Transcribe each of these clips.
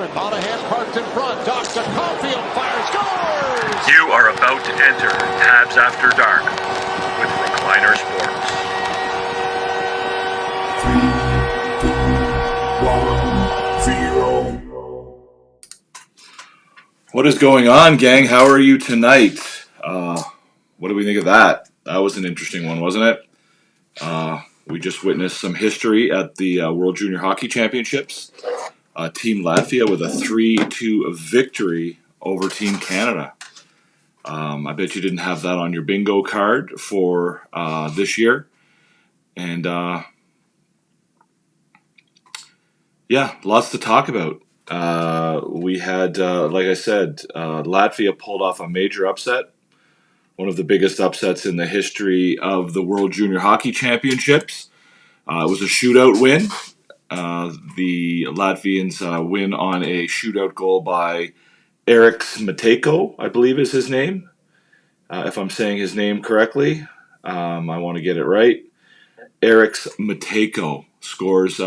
defenseman. Monahan parked in front. Docks to Caulfield. Fires. Scores! You are about to enter Habs After Dark with Recliner Sports. 3, 2, 1, 0. What is going on, gang? How are you tonight? What do we think of that? That was an interesting one, wasn't it? We just witnessed some history at the World Junior Hockey Championships. Team Latvia with a 3-2 victory over Team Canada. I bet you didn't have that on your bingo card for this year. And yeah, lots to talk about. We had, like I said, Latvia pulled off a major upset. One of the biggest upsets in the history of the World Junior Hockey Championships. It was a shootout win. The Latvians win on a shootout goal by Rejoignez-nous, I believe is his name. If I'm saying his name correctly, I want to get it right. Rejoignez-nous scores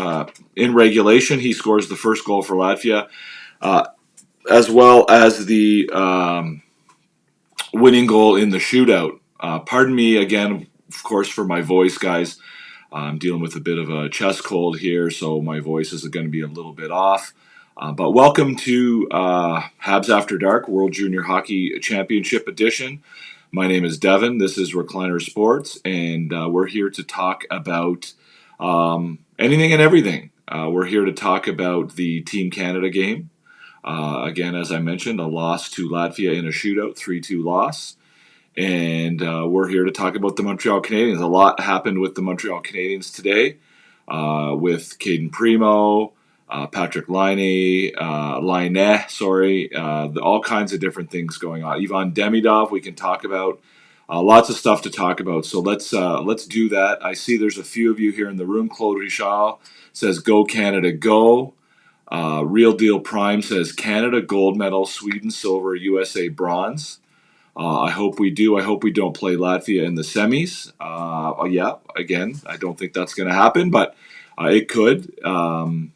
in regulation. He scores the first goal for Latvia, as well as the winning goal in the shootout. Pardon me again, of course, for my voice, guys. I'm dealing with a bit of a chest cold here, so my voice is going to be a little bit off. But welcome to Habs After Dark, World Junior Hockey Championship Edition. My name is Devin. This is Recliner Sports, and we're here to talk about anything and everything. We're here to talk about the Team Canada game. Again, as I mentioned, a loss to Latvia in a shootout, 3-2 loss. And we're here to talk about the Montreal Canadiens. A lot happened with the Montreal Canadiens today with Caden Primo, Patrick Laine, all kinds of different things going on. Ivan Demidov, we can talk about. Lots of stuff to talk about. So let's do that. I see there's a few of you here in the room. Claude Richard says, "Go Canada, go." Real Deal Prime says, "Canada gold medal, Sweden silver, USA bronze." I hope we do. I hope we don't play Latvia in the semis. Yeah, again, I don't think that's going to happen, but it could. I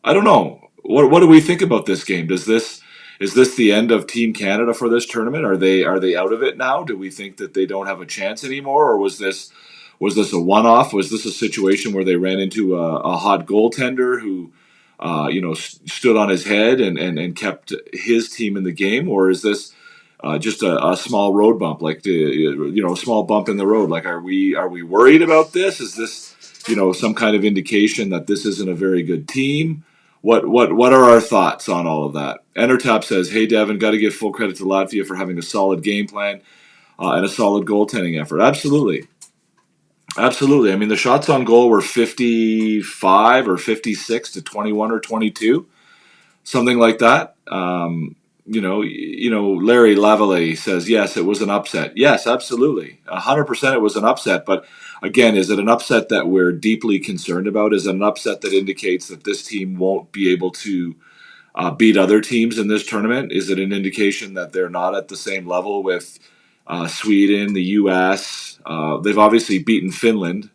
don't know. What do we think about this game? Is this the end of Team Canada for this tournament? Are they out of it now? Do we think that they don't have a chance anymore, or was this a one-off? Was this a situation where they ran into a hot goaltender who stood on his head and kept his team in the game, or is this just a small road bump, like a small bump in the road? Like, are we worried about this? Is this some kind of indication that this isn't a very good team? What are our thoughts on all of that? Entertop says, "Hey Devin, got to give full credit to Latvia for having a solid game plan and a solid goaltending effort." Absolutely. I mean, the shots on goal were 55 or 56 to 21 or 22, something like that. Larry Lavallee says, "Yes, it was an upset." Yes, absolutely. 100% it was an upset. But again, is it an upset that we're deeply concerned about? Is it an upset that indicates that this team won't be able to beat other teams in this tournament? Is it an indication that they're not at the same level with Sweden, the U.S.? They've obviously beaten Finland.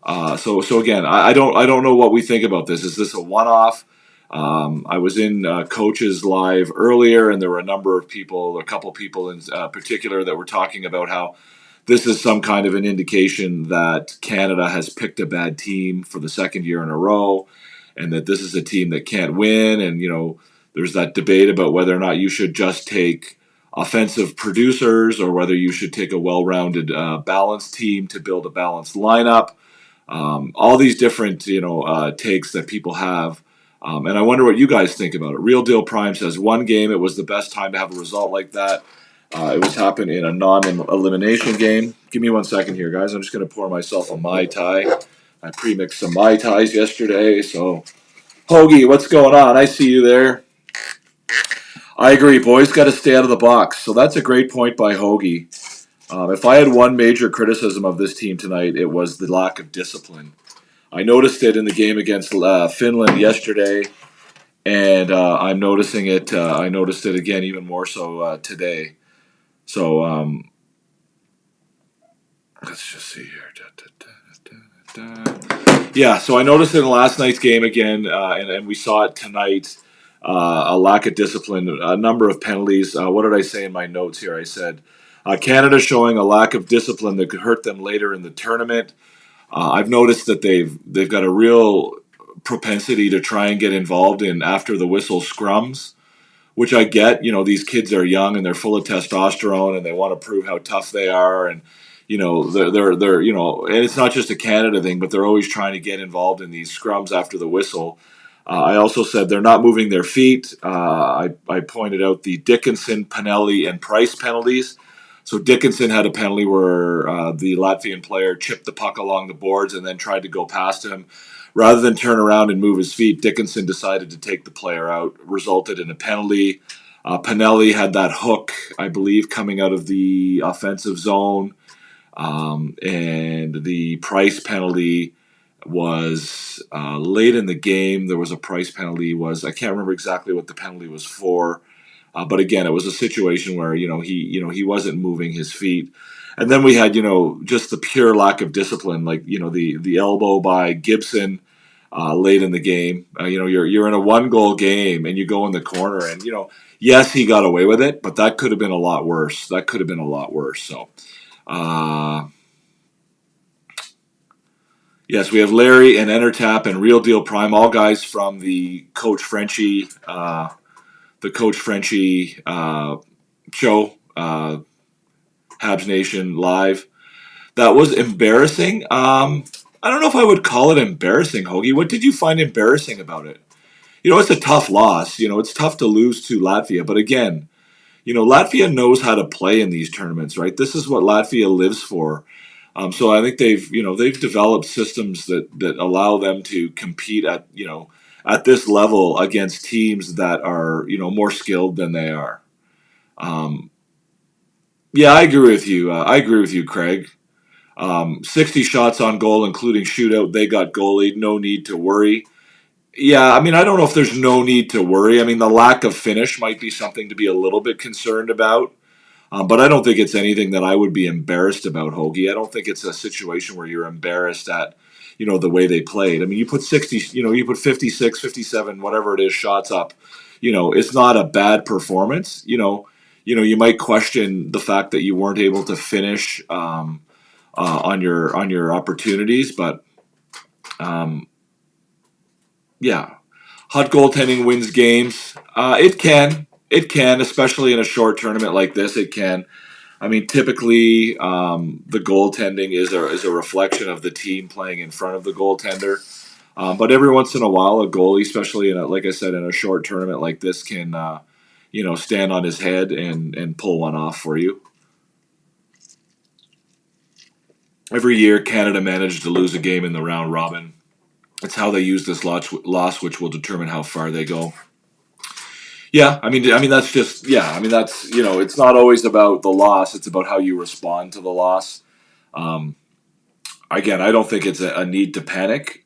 So again, I don't know what we think about this. Is this a one-off? I was in Coaches Live earlier, and there were a couple people in particular that were talking about how this is some kind of an indication that Canada has picked a bad team for the second year in a row, and that this is a team that can't win. And, there's that debate about whether or not you should just take offensive producers or whether you should take a well-rounded, balanced team to build a balanced lineup. All these different, takes that people have. And I wonder what you guys think about it. Real Deal Prime says, "One game, it was the best time to have a result like that. It was happening in a non-elimination game." Give me 1 second here, guys. I'm just going to pour myself a Mai Tai. I pre-mixed some Mai Tais yesterday. So, Hoagie, what's going on? I see you there. I agree. Boys got to stay out of the box. So that's a great point by Hoagie. If I had one major criticism of this team tonight, it was the lack of discipline. I noticed it in the game against Finland yesterday, and I'm noticing it. I noticed it again, even more so today. So let's just see here. Yeah, so I noticed it in last night's game again, and we saw it tonight. a lack of discipline, a number of penalties. What did I say in my notes here? I said Canada showing a lack of discipline that could hurt them later in the tournament. I've noticed that they've got a real propensity to try and get involved in after the whistle scrums, which I get. These kids are young and they're full of testosterone and they want to prove how tough they are, and they're and it's not just a Canada thing, but they're always trying to get involved in these scrums after the whistle. I also said they're not moving their feet. I pointed out the Dickinson, Pinelli, and Price penalties. So Dickinson had a penalty where the Latvian player chipped the puck along the boards and then tried to go past him. Rather than turn around and move his feet, Dickinson decided to take the player out, resulted in a penalty. Pinelli had that hook, I believe, coming out of the offensive zone. And the Price penalty was late in the game. There was a Price penalty. I can't remember exactly what the penalty was for. But again, it was a situation where he wasn't moving his feet, and then we had just the pure lack of discipline, like the elbow by Gibson late in the game. You're in a 1-goal game and you go in the corner, and yes, he got away with it, but that could have been a lot worse. So, yes, we have Larry and Entertap and Real Deal Prime, all guys from the Coach Frenchie. The Coach Frenchie show, Habs Nation Live. That was embarrassing. I don't know if I would call it embarrassing, Hoagie. What did you find embarrassing about it? It's a tough loss. It's tough to lose to Latvia. But again, Latvia knows how to play in these tournaments, right? This is what Latvia lives for. So I think they've developed systems that allow them to compete at this level against teams that are, more skilled than they are. Yeah, I agree with you. Craig. 60 shots on goal, including shootout. They got goalied. No need to worry. Yeah, I don't know if there's no need to worry. The lack of finish might be something to be a little bit concerned about. But I don't think it's anything that I would be embarrassed about, Hoagie. I don't think it's a situation where you're embarrassed at the way they played. You put 60, you put 56, 57, whatever it is, shots up. It's not a bad performance. You might question the fact that you weren't able to finish on your opportunities, but yeah, hot goaltending wins games. It can, especially in a short tournament like this. It can. Typically, the goaltending is a reflection of the team playing in front of the goaltender. But every once in a while, a goalie, especially like I said, in a short tournament like this, can stand on his head and pull one off for you. Every year, Canada managed to lose a game in the round robin. It's how they use this loss, which will determine how far they go. Yeah, that's just, that's, it's not always about the loss. It's about how you respond to the loss. Again, I don't think it's a need to panic.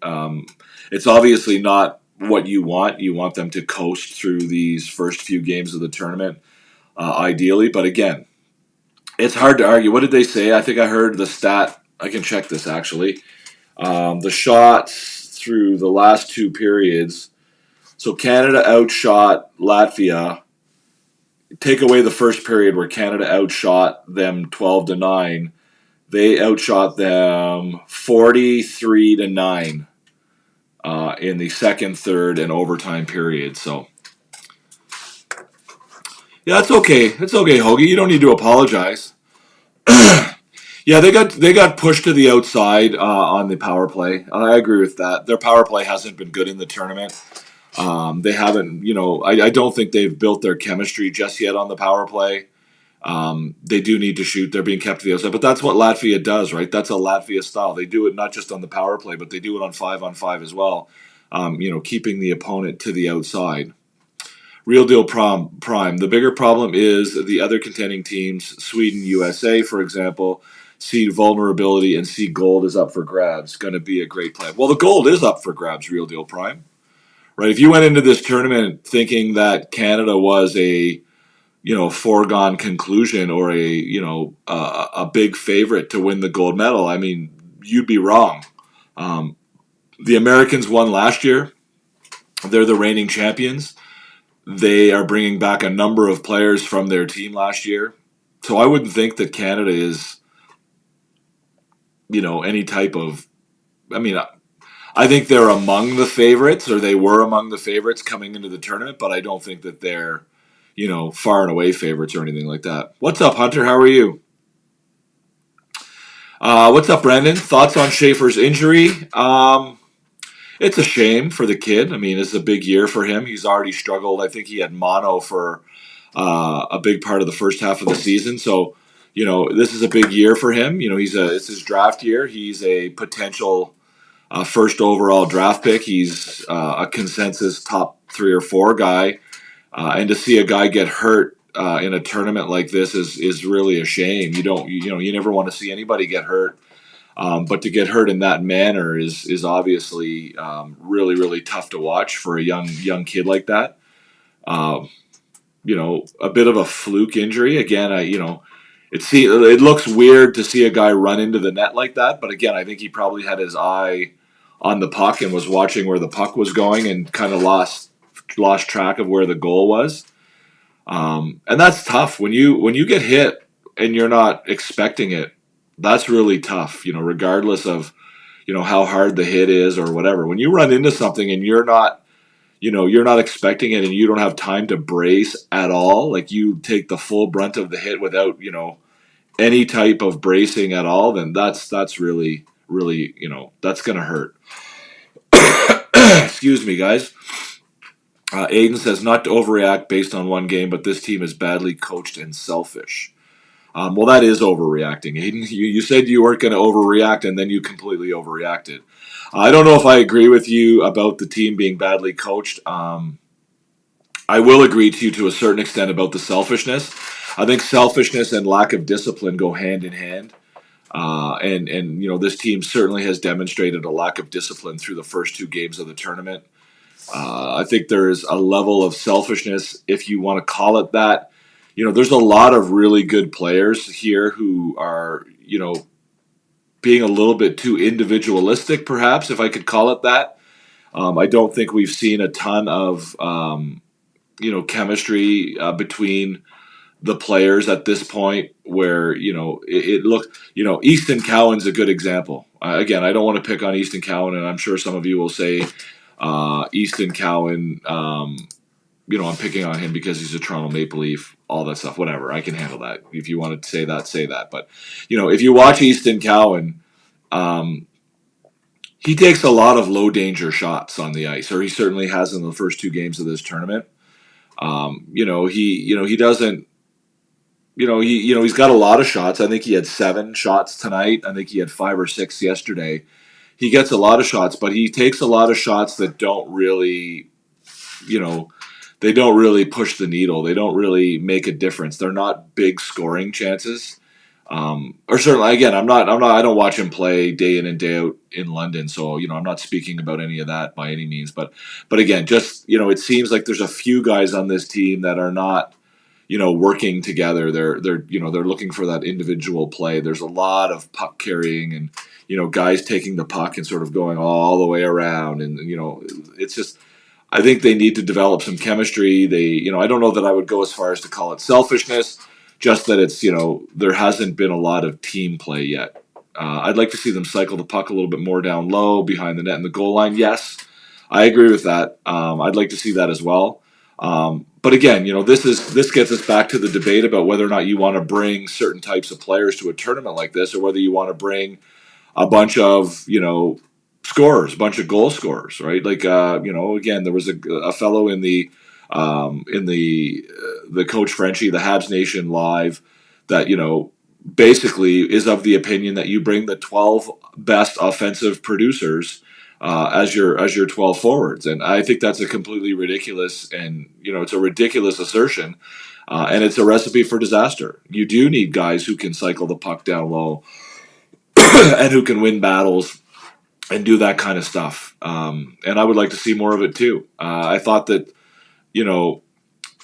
It's obviously not what you want. You want them to coast through these first few games of the tournament, ideally. But again, it's hard to argue. What did they say? I think I heard the stat. I can check this, actually. The shots through the last two periods. So Canada outshot Latvia. Take away the first period where Canada outshot them 12-9. They outshot them 43-9 in the second, third, and overtime period. So yeah, it's okay. It's okay, Hoagie. You don't need to apologize. Yeah, they got pushed to the outside on the power play. I agree with that. Their power play hasn't been good in the tournament. They haven't, I don't think they've built their chemistry just yet on the power play. They do need to shoot. They're being kept to the outside. But that's what Latvia does, right? That's a Latvia style. They do it not just on the power play, but they do it on 5-on-5 as well, keeping the opponent to the outside. Real Deal Prime. The bigger problem is the other contending teams, Sweden, USA, for example, see vulnerability and see gold is up for grabs. Going to be a great play. Well, the gold is up for grabs, Real Deal Prime. Right? If you went into this tournament thinking that Canada was a foregone conclusion or a big favorite to win the gold medal, you'd be wrong. The Americans won last year. They're the reigning champions. They are bringing back a number of players from their team last year. So I wouldn't think that Canada is, any type of, I think they're among the favorites, or they were among the favorites coming into the tournament, but I don't think that they're, far and away favorites or anything like that. What's up, Hunter? How are you? What's up, Brandon? Thoughts on Schaefer's injury? It's a shame for the kid. It's a big year for him. He's already struggled. I think he had mono for a big part of the first half of the season. So, this is a big year for him. It's his draft year. He's a potential first overall draft pick. He's a consensus top 3 or 4 guy. And to see a guy get hurt in a tournament like this is really a shame. You never want to see anybody get hurt. But to get hurt in that manner is obviously really, really tough to watch for a young kid like that. A bit of a fluke injury. Again, it looks weird to see a guy run into the net like that. But again, I think he probably had his eye on the puck and was watching where the puck was going and kind of lost track of where the goal was. And that's tough when you get hit and you're not expecting it. That's really tough, regardless of, how hard the hit is or whatever. When you run into something and you're not expecting it and you don't have time to brace at all, like you take the full brunt of the hit without, any type of bracing at all, then that's really, really, that's going to hurt. Excuse me, guys. Aiden says not to overreact based on one game, but this team is badly coached and selfish. Well, that is overreacting, Aiden. You said you weren't going to overreact, and then you completely overreacted. I don't know if I agree with you about the team being badly coached. I will agree to you to a certain extent about the selfishness. I think selfishness and lack of discipline go hand in hand. And this team certainly has demonstrated a lack of discipline through the first 2 games of the tournament. I think there is a level of selfishness, if you want to call it that. There's a lot of really good players here who are, being a little bit too individualistic, perhaps, if I could call it that. I don't think we've seen a ton of, chemistry between the players at this point where, it looked, Easton Cowan's a good example. Again, I don't want to pick on Easton Cowan, and I'm sure some of you will say Easton Cowan, I'm picking on him because he's a Toronto Maple Leaf, all that stuff, whatever. I can handle that. If you want to say that, say that. But, if you watch Easton Cowan, he takes a lot of low danger shots on the ice, or he certainly has in the first 2 games of this tournament. He doesn't, he's got a lot of shots. I think he had 7 shots tonight. I think he had 5 or 6 yesterday. He gets a lot of shots, but he takes a lot of shots that don't really, they don't really push the needle. They don't really make a difference. They're not big scoring chances. Or certainly, again, I don't watch him play day in and day out in London. So, I'm not speaking about any of that by any means, but again, just, it seems like there's a few guys on this team that are not, working together. They're looking for that individual play. There's a lot of puck carrying and, guys taking the puck and sort of going all the way around. And, it's just, I think they need to develop some chemistry. I don't know that I would go as far as to call it selfishness, just that it's, there hasn't been a lot of team play yet. I'd like to see them cycle the puck a little bit more down low behind the net and the goal line. Yes, I agree with that. I'd like to see that as well. But again, this gets us back to the debate about whether or not you want to bring certain types of players to a tournament like this, or whether you want to bring a bunch of, scorers, a bunch of goal scorers, right? Like, again, there was a fellow in the Coach Frenchie, the Habs Nation Live, that, basically is of the opinion that you bring the 12 best offensive producers as your 12 forwards. And I think that's a completely ridiculous, and, it's a ridiculous assertion. And it's a recipe for disaster. You do need guys who can cycle the puck down low and who can win battles and do that kind of stuff. And I would like to see more of it too. I thought that,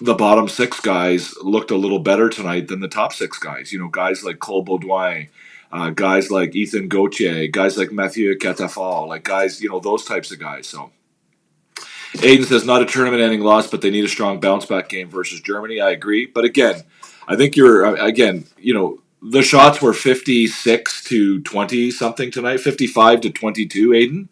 the bottom 6 guys looked a little better tonight than the top 6 guys. Guys like Cole Baudouin, guys like Ethan Gauthier, guys like Mathieu Catafal, like guys, those types of guys. So Aiden says, not a tournament-ending loss, but they need a strong bounce-back game versus Germany. I agree. But again, I think the shots were 56 to 20-something tonight, 55 to 22, Aiden.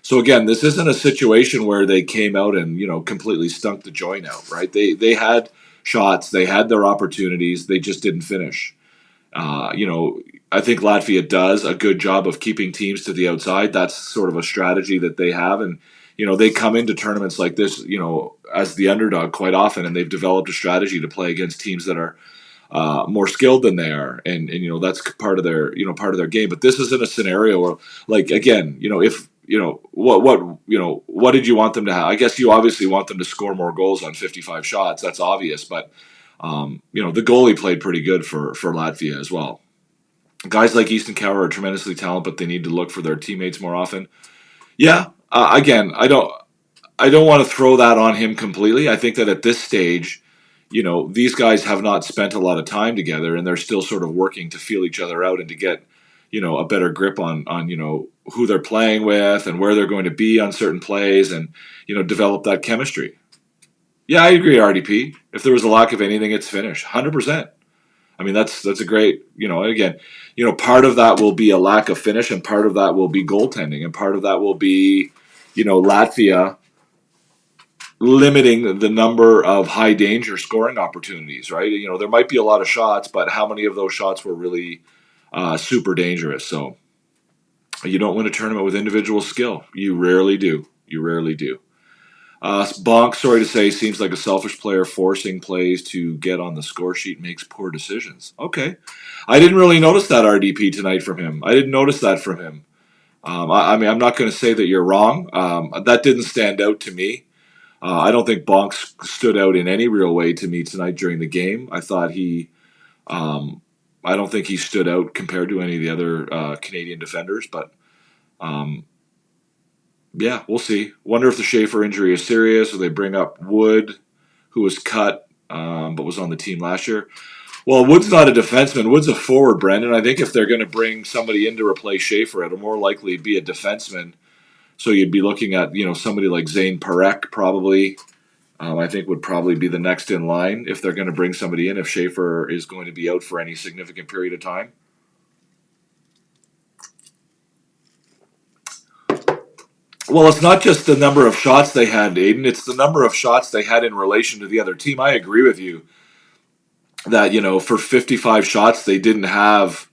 So again, this isn't a situation where they came out and, completely stunk the joint out, right? They had shots, they had their opportunities, they just didn't finish. I think Latvia does a good job of keeping teams to the outside. That's sort of a strategy that they have. And, they come into tournaments like this, as the underdog quite often, and they've developed a strategy to play against teams that are more skilled than they are. And that's part of their game. But this isn't a scenario where, like, again, if, what did you want them to have? I guess you obviously want them to score more goals on 55 shots. That's obvious. But, the goalie played pretty good for Latvia as well. Guys like Easton Cower are tremendously talented, but they need to look for their teammates more often. Yeah. Again, I don't want to throw that on him completely. I think that at this stage, these guys have not spent a lot of time together, and they're still sort of working to feel each other out and to get, a better grip on who they're playing with and where they're going to be on certain plays and, develop that chemistry. Yeah, I agree, RDP. If there was a lack of anything, it's finish. 100%. I mean, that's a great, again, part of that will be a lack of finish, and part of that will be goaltending, and part of that will be, Latvia limiting the number of high danger scoring opportunities, right? There might be a lot of shots, but how many of those shots were really super dangerous? So you don't win a tournament with individual skill. You rarely do. Bonk, sorry to say, seems like a selfish player forcing plays to get on the score sheet, makes poor decisions. Okay. I didn't really notice that RDP tonight from him. I didn't notice that from him. I'm not going to say that you're wrong. That didn't stand out to me. I don't think Bonk stood out in any real way to me tonight during the game. I thought I don't think he stood out compared to any of the other Canadian defenders, but yeah, we'll see. Wonder if the Schaefer injury is serious, or they bring up Wood, who was cut but was on the team last year. Well, Wood's not a defenseman. Wood's a forward, Brendan. I think if they're going to bring somebody in to replace Schaefer, it'll more likely be a defenseman. So you'd be looking at, somebody like Zane Parekh probably. I think would probably be the next in line if they're going to bring somebody in, if Schaefer is going to be out for any significant period of time. Well, it's not just the number of shots they had, Aiden. It's the number of shots they had in relation to the other team. I agree with you that, for 55 shots, they didn't have,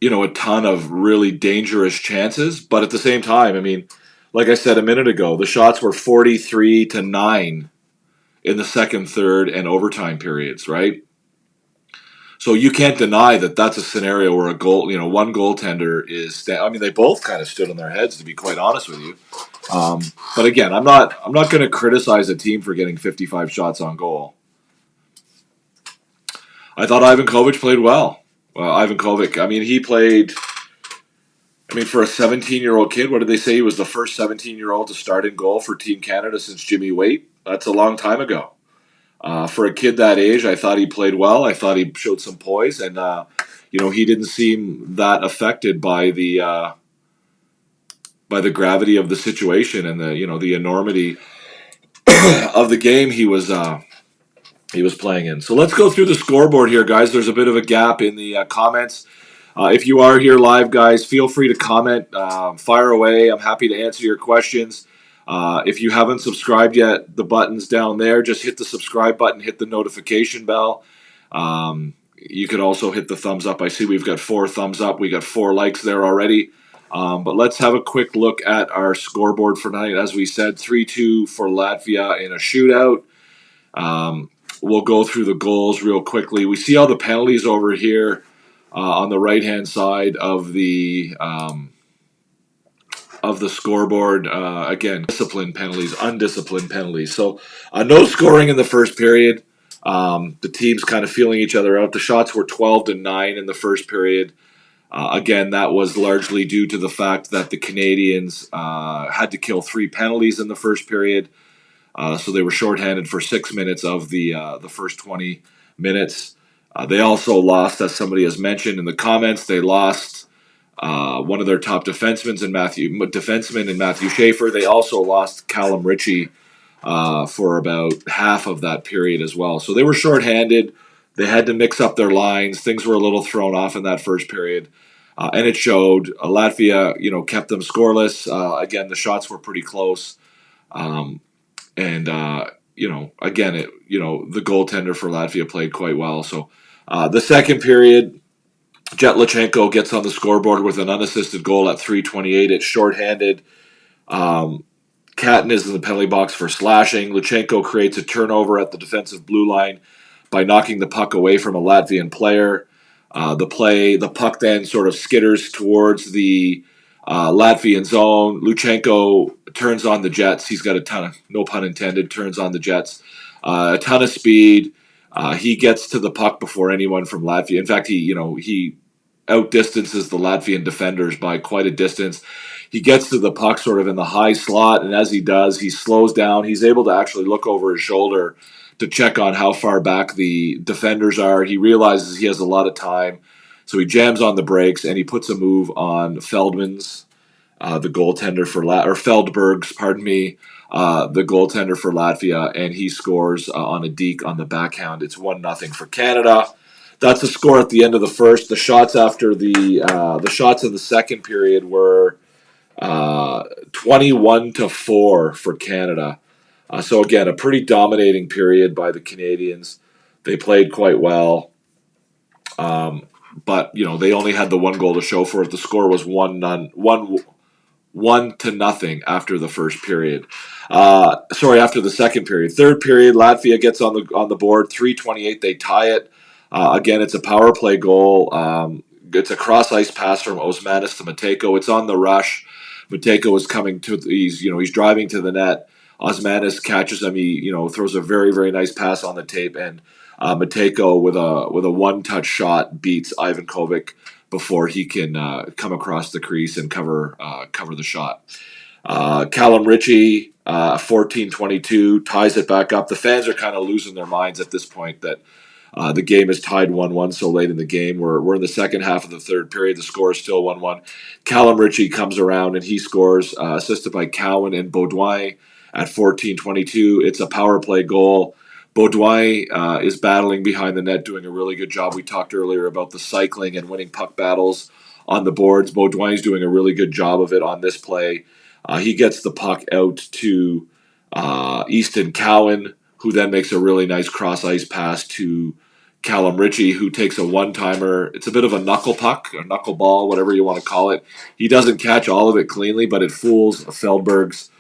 a ton of really dangerous chances. But at the same time, I mean, like I said a minute ago, the shots were 43 to 9 in the second, third, and overtime periods, right? So you can't deny that that's a scenario where one goaltender is. They both kind of stood on their heads, to be quite honest with you. But again, I'm not going to criticize a team for getting 55 shots on goal. I thought Ivan Kovic played well. Ivan Kovic, he played. For a 17-year-old kid, what did they say? He was the first 17-year-old to start in goal for Team Canada since Jimmy Waite. That's a long time ago. For a kid that age, I thought he played well. I thought he showed some poise, and he didn't seem that affected by the gravity of the situation and the enormity of the game he was playing in. So let's go through the scoreboard here, guys. There's a bit of a gap in the comments. If you are here live, guys, feel free to comment. Fire away. I'm happy to answer your questions. If you haven't subscribed yet, the button's down there. Just hit the subscribe button, hit the notification bell. You could also hit the thumbs up. I see we've got 4 thumbs up. We got 4 likes there already. But let's have a quick look at our scoreboard for tonight. As we said, 3-2 for Latvia in a shootout. We'll go through the goals real quickly. We see all the penalties over here on the right-hand side of the scoreboard. Again, disciplined penalties, undisciplined penalties. So no scoring in the first period. The teams kind of feeling each other out. The shots were 12 to 9 in the first period. Again, that was largely due to the fact that the Canadians had to kill 3 penalties in the first period. So they were shorthanded for 6 minutes of the first 20 minutes. They also lost, as somebody has mentioned in the comments, they lost one of their top defensemen in Matthew Schaefer. They also lost Callum Ritchie for about half of that period as well. So they were shorthanded. They had to mix up their lines. Things were a little thrown off in that first period. And it showed. Latvia, kept them scoreless. Again, the shots were pretty close. Again, the goaltender for Latvia played quite well. So the second period, Jet Lachenko gets on the scoreboard with an unassisted goal at 3:28. It's shorthanded. Catton is in the penalty box for slashing. Lachenko creates a turnover at the defensive blue line by knocking the puck away from a Latvian player. The puck then sort of skitters towards the Latvian zone. Lachenko turns on the Jets. He's got a ton of, no pun intended, turns on the Jets. A ton of speed. He gets to the puck before anyone from Latvia. In fact, he outdistances the Latvian defenders by quite a distance. He gets to the puck sort of in the high slot, and as he does, he slows down. He's able to actually look over his shoulder to check on how far back the defenders are. He realizes he has a lot of time, so he jams on the brakes, and he puts a move on Feldman's, the goaltender for Feldberg's, the goaltender for Latvia, and he scores on a deke on the backhand. It's 1-0 for Canada. That's the score at the end of the first. The shots after the shots in the second period were 21-4 for Canada. So again, a pretty dominating period by the Canadians. They played quite well, but they only had the one goal to show for it. The score was 1-0 after the first period. After the second period. Third period, Latvia gets on the board. 3:28, they tie it. Again, it's a power play goal. It's a cross ice pass from Osmanis to Matejko. It's on the rush. Matejko is he's driving to the net. Osmanis catches him. He throws a very, very nice pass on the tape, and Matejko with a one-touch shot beats Ivan Kovic before he can come across the crease and cover the shot. Callum Ritchie, 14-22, ties it back up. The fans are kind of losing their minds at this point that the game is tied 1-1 so late in the game. We're in the second half of the third period. The score is still 1-1. Callum Ritchie comes around and he scores, assisted by Cowan and Baudouin at 14-22. It's a power play goal. Baudouin is battling behind the net, doing a really good job. We talked earlier about the cycling and winning puck battles on the boards. Baudouin is doing a really good job of it on this play. He gets the puck out to Easton Cowan, who then makes a really nice cross-ice pass to Callum Ritchie, who takes a one-timer. It's a bit of a knuckle puck, or knuckle ball, whatever you want to call it. He doesn't catch all of it cleanly, but it fools Feldberg's,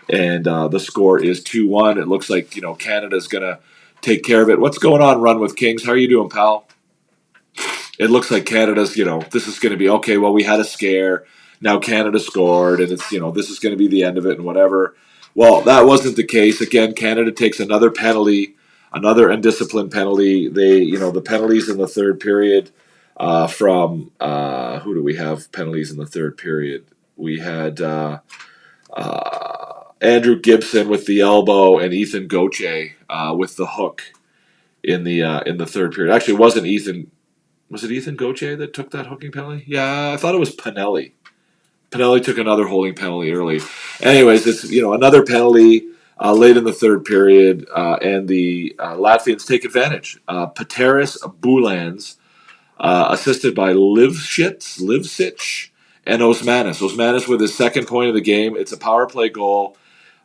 and the score is 2-1. It looks like Canada's going to take care of it. What's going on, Run with Kings? How are you doing, pal? It looks like Canada's, this is going to be, okay, well, we had a scare. Now Canada scored, and it's, this is going to be the end of it and whatever. Well, that wasn't the case. Again, Canada takes another penalty, another undisciplined penalty. The penalties in the third period from who do we have penalties in the third period? We had Andrew Gibson with the elbow and Ethan Gauthier with the hook in the third period. Actually, it wasn't Ethan. Was it Ethan Gauthier that took that hooking penalty? Yeah, I thought it was Pinelli. Pinelli took another holding penalty early. Anyways, it's another penalty late in the third period, and the Latvians take advantage. Pateris Boulans, assisted by Livsic, and Osmanis. Osmanis with his second point of the game. It's a power play goal.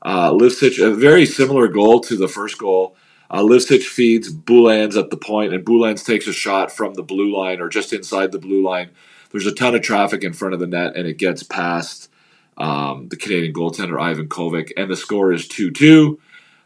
Livsic, a very similar goal to the first goal. Livsic feeds Boulans at the point, and Boulans takes a shot from the blue line or just inside the blue line. There's a ton of traffic in front of the net, and it gets past the Canadian goaltender, Ivan Kovic, and the score is 2-2.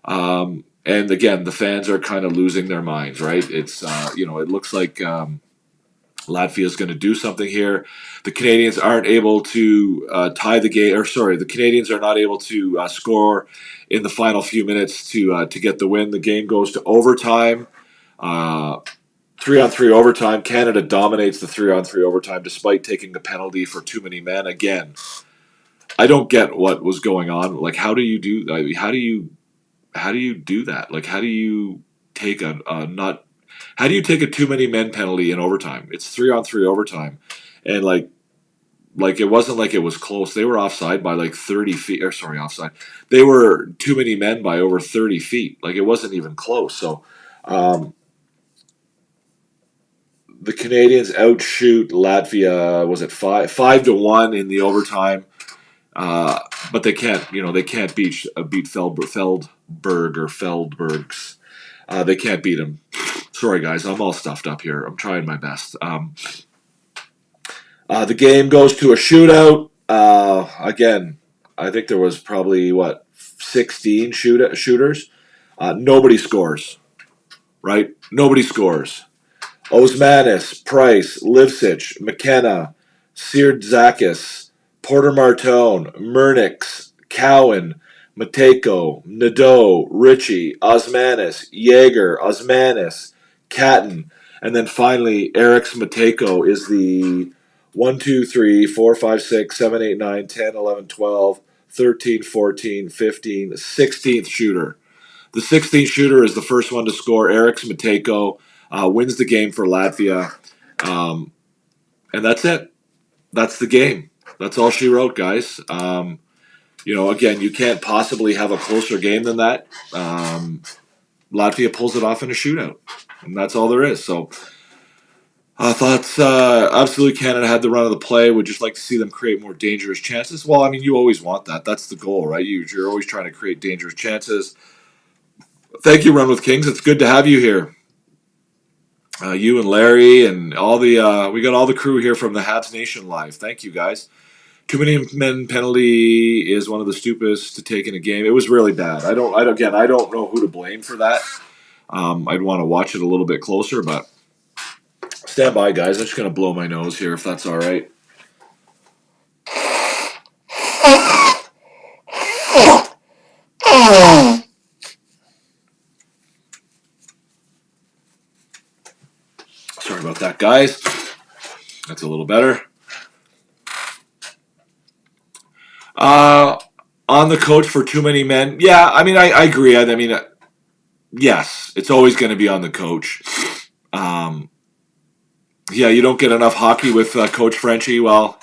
And again, the fans are kind of losing their minds, right? It's, it looks like Latvia is going to do something here. The Canadians aren't able to tie the game, the Canadians are not able to score in the final few minutes to get the win. The game goes to overtime. 3-on-3 overtime. Canada dominates the 3-on-3 overtime despite taking the penalty for too many men. Again, I don't get what was going on. Like, how do you do that? Like, how do you do that? Like, how do you take a too many men penalty in overtime? It's 3-on-3 overtime, and like Like, it wasn't like it was close. They were offside by like 30 feet. Or sorry, offside. They were too many men by over 30 feet. Like, it wasn't even close. So, the Canadians outshoot Latvia. Was it 5-1 in the overtime? But they can't. They can't beat Feldberg or Feldbergs. They can't beat them. Sorry, guys. I'm all stuffed up here. I'm trying my best. The game goes to a shootout. Again, I think there was probably, 16 shooters. Nobody scores, right? Nobody scores. Osmanis, Price, Livsich, McKenna, Sirdzakis, Porter Martone, Murnix, Cowan, Mateko, Nadeau, Ritchie, Osmanis, Yeager, Osmanis, Catton, and then finally Eric's Mateko is the 1, 2, 3, 4, 5, 6, 7, 8, 9, 10, 11, 12, 13, 14, 15, 16th shooter. The 16th shooter is the first one to score. Eric's Mateko wins the game for Latvia. And that's it. That's the game. That's all she wrote, guys. Again, you can't possibly have a closer game than that. Latvia pulls it off in a shootout. And that's all there is. So I thought absolutely Canada had the run of the play. Would just like to see them create more dangerous chances. Well, I mean, you always want that. That's the goal, right? You're always trying to create dangerous chances. Thank you, Run with Kings. It's good to have you here. You and Larry and all the we got all the crew here from the Habs Nation Live. Thank you, guys. Too many men penalty is one of the stupidest to take in a game. It was really bad. I don't know who to blame for that. I'd want to watch it a little bit closer, but stand by, guys. I'm just going to blow my nose here if that's all right. Sorry about that, guys. That's a little better. On the coach for too many men. Yeah, I mean, I agree. I mean, yes, it's always going to be on the coach. Yeah, you don't get enough hockey with Coach Frenchie. Well,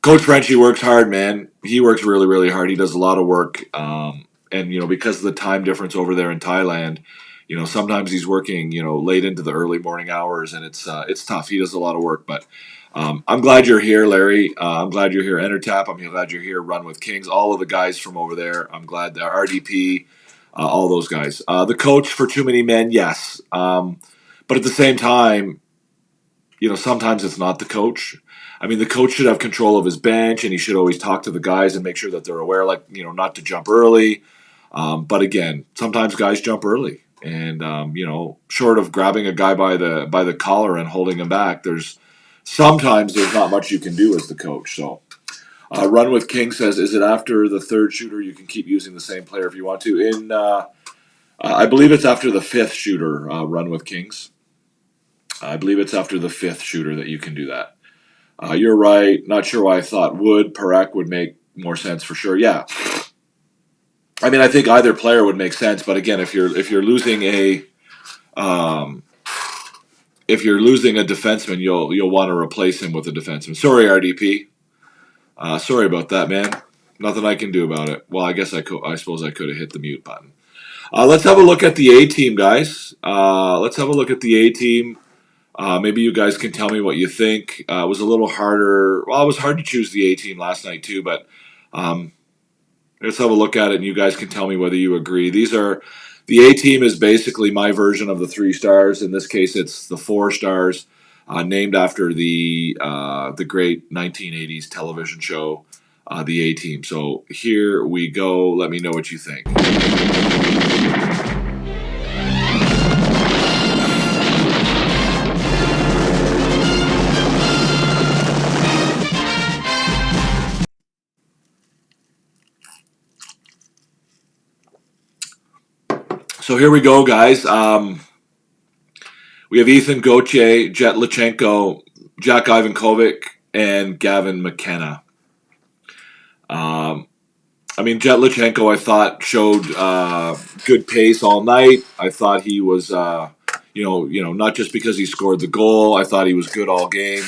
Coach Frenchie works hard, man. He works really, really hard. He does a lot of work. And, because of the time difference over there in Thailand, sometimes he's working, late into the early morning hours, and it's tough. He does a lot of work, but I'm glad you're here, Larry. I'm glad you're here, EnterTap. I'm glad you're here, Run with Kings. All of the guys from over there. I'm glad that RDP, all those guys. The coach for too many men, yes. But at the same time, sometimes it's not the coach. I mean, the coach should have control of his bench, and he should always talk to the guys and make sure that they're aware, not to jump early. But again, sometimes guys jump early. And, short of grabbing a guy by the collar and holding him back, sometimes there's not much you can do as the coach. So, Run with King says, is it after the third shooter you can keep using the same player if you want to? I believe it's after the fifth shooter, Run with Kings. I believe it's after the fifth shooter that you can do that. You're right. Not sure why I thought Parak would make more sense for sure. Yeah. I mean, I think either player would make sense, but again, if you're losing a defenseman, you'll want to replace him with a defenseman. Sorry, RDP. Sorry about that, man. Nothing I can do about it. Well, I guess I suppose I could have hit the mute button. Let's have a look at the A team, guys. Let's have a look at the A team. Maybe you guys can tell me what you think. It was a little harder. Well, it was hard to choose the A team last night too, but let's have a look at it, and you guys can tell me whether you agree. The A team is basically my version of the 3 stars. In this case, it's the 4 stars, named after the great 1980s television show, the A team. So here we go. Let me know what you think. So here we go, guys. We have Ethan Gauthier, Jet Lachenko, Jack Ivankovic, and Gavin McKenna. Jet Lachenko, I thought, showed good pace all night. I thought he was, not just because he scored the goal. I thought he was good all game.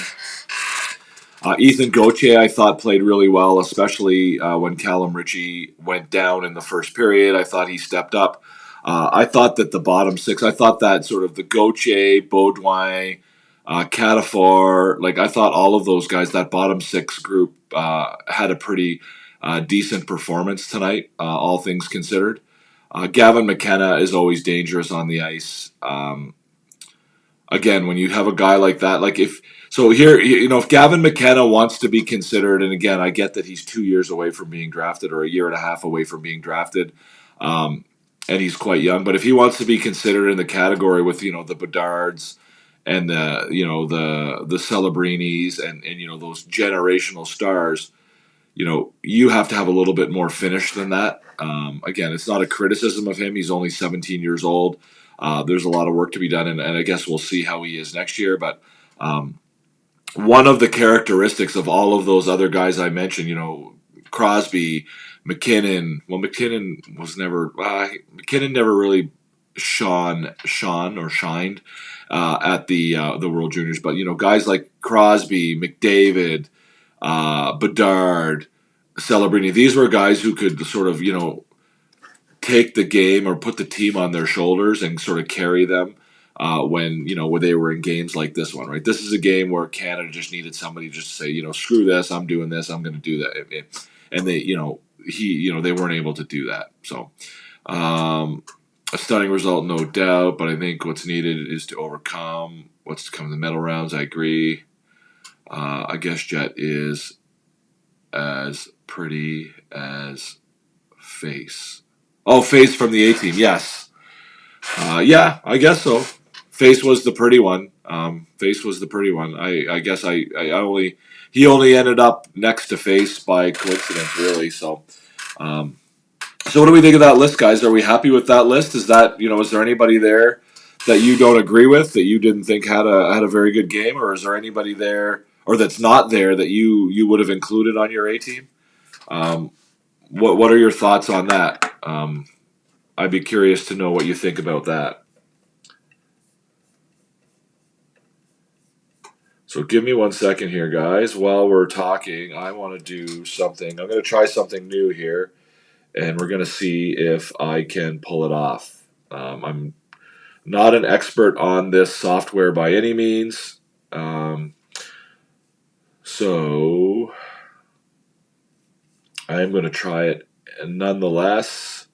Ethan Gauthier, I thought, played really well, especially when Callum Ritchie went down in the first period. I thought he stepped up. I thought that the bottom six, I thought that sort of the Gauthier, Baudouin, Catafor, like I thought all of those guys, that bottom six group had a pretty decent performance tonight, all things considered. Gavin McKenna is always dangerous on the ice. Again, when you have a guy like that, like if Gavin McKenna wants to be considered, and again, I get that he's 2 years away from being drafted or a year and a half away from being drafted, and he's quite young. But if he wants to be considered in the category with the Bedards and the Celebrinis and those generational stars, you have to have a little bit more finish than that. Again, it's not a criticism of him. He's only 17 years old. There's a lot of work to be done, and I guess we'll see how he is next year. But one of the characteristics of all of those other guys I mentioned, Crosby, McKinnon. Well, McKinnon never really shined at the World Juniors. But guys like Crosby, McDavid, Bedard, Celebrini. These were guys who could sort of take the game or put the team on their shoulders and sort of carry them when they were in games like this one, right? This is a game where Canada just needed somebody just to say, screw this, I'm doing this, I'm going to do that, and they, they weren't able to do that. So, a stunning result, no doubt. But I think what's needed is to overcome what's to come in the medal rounds. I agree. I guess Jet is as pretty as Face. Oh, Face from the A-team, yes. Yeah, I guess so. Face was the pretty one. Face was the pretty one. I guess he only ended up next to Face by coincidence, really. So what do we think of that list, guys? Are we happy with that list? Is that is there anybody there that you don't agree with, that you didn't think had a very good game, or is there anybody there or that's not there that you would have included on your A-team? What are your thoughts on that? I'd be curious to know what you think about that. So give me 1 second here, guys. While we're talking, I want to do something. I'm going to try something new here, and we're going to see if I can pull it off. I'm not an expert on this software by any means. So I am going to try it nonetheless.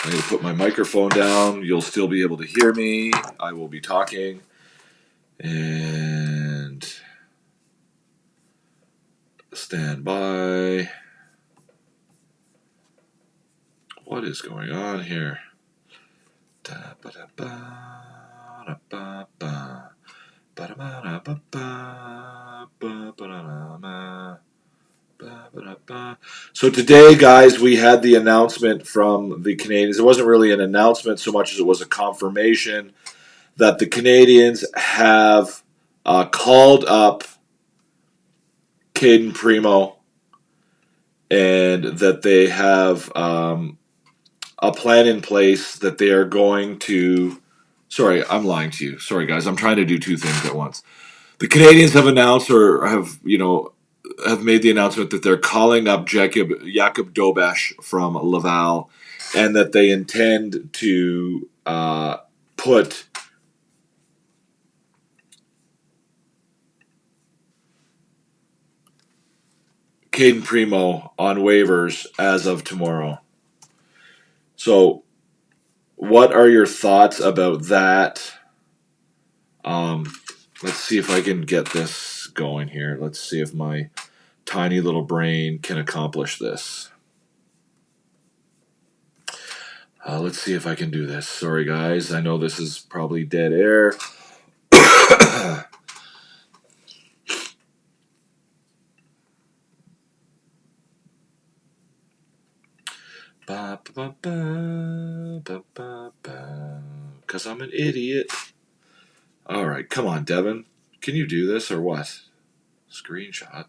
I'm going to put my microphone down. You'll still be able to hear me. I will be talking. And stand by. What is going on here? So today, guys, we had the announcement from the Canadiens. It wasn't really an announcement so much as it was a confirmation that the Canadiens have called up Caden Primo, and that they have a plan in place that they are going to... Sorry, I'm lying to you. Sorry, guys. I'm trying to do two things at once. The Canadiens have announced, or have made the announcement that they're calling up Jacob Dobesh from Laval, and that they intend to put Caden Primo on waivers as of tomorrow. So, what are your thoughts about that? Let's see if I can get this going here. Let's see if my tiny little brain can accomplish this. Let's see if I can do this. Sorry, guys. I know this is probably dead air. Because I'm an idiot. All right, come on, Devin. Can you do this or what? Screenshot.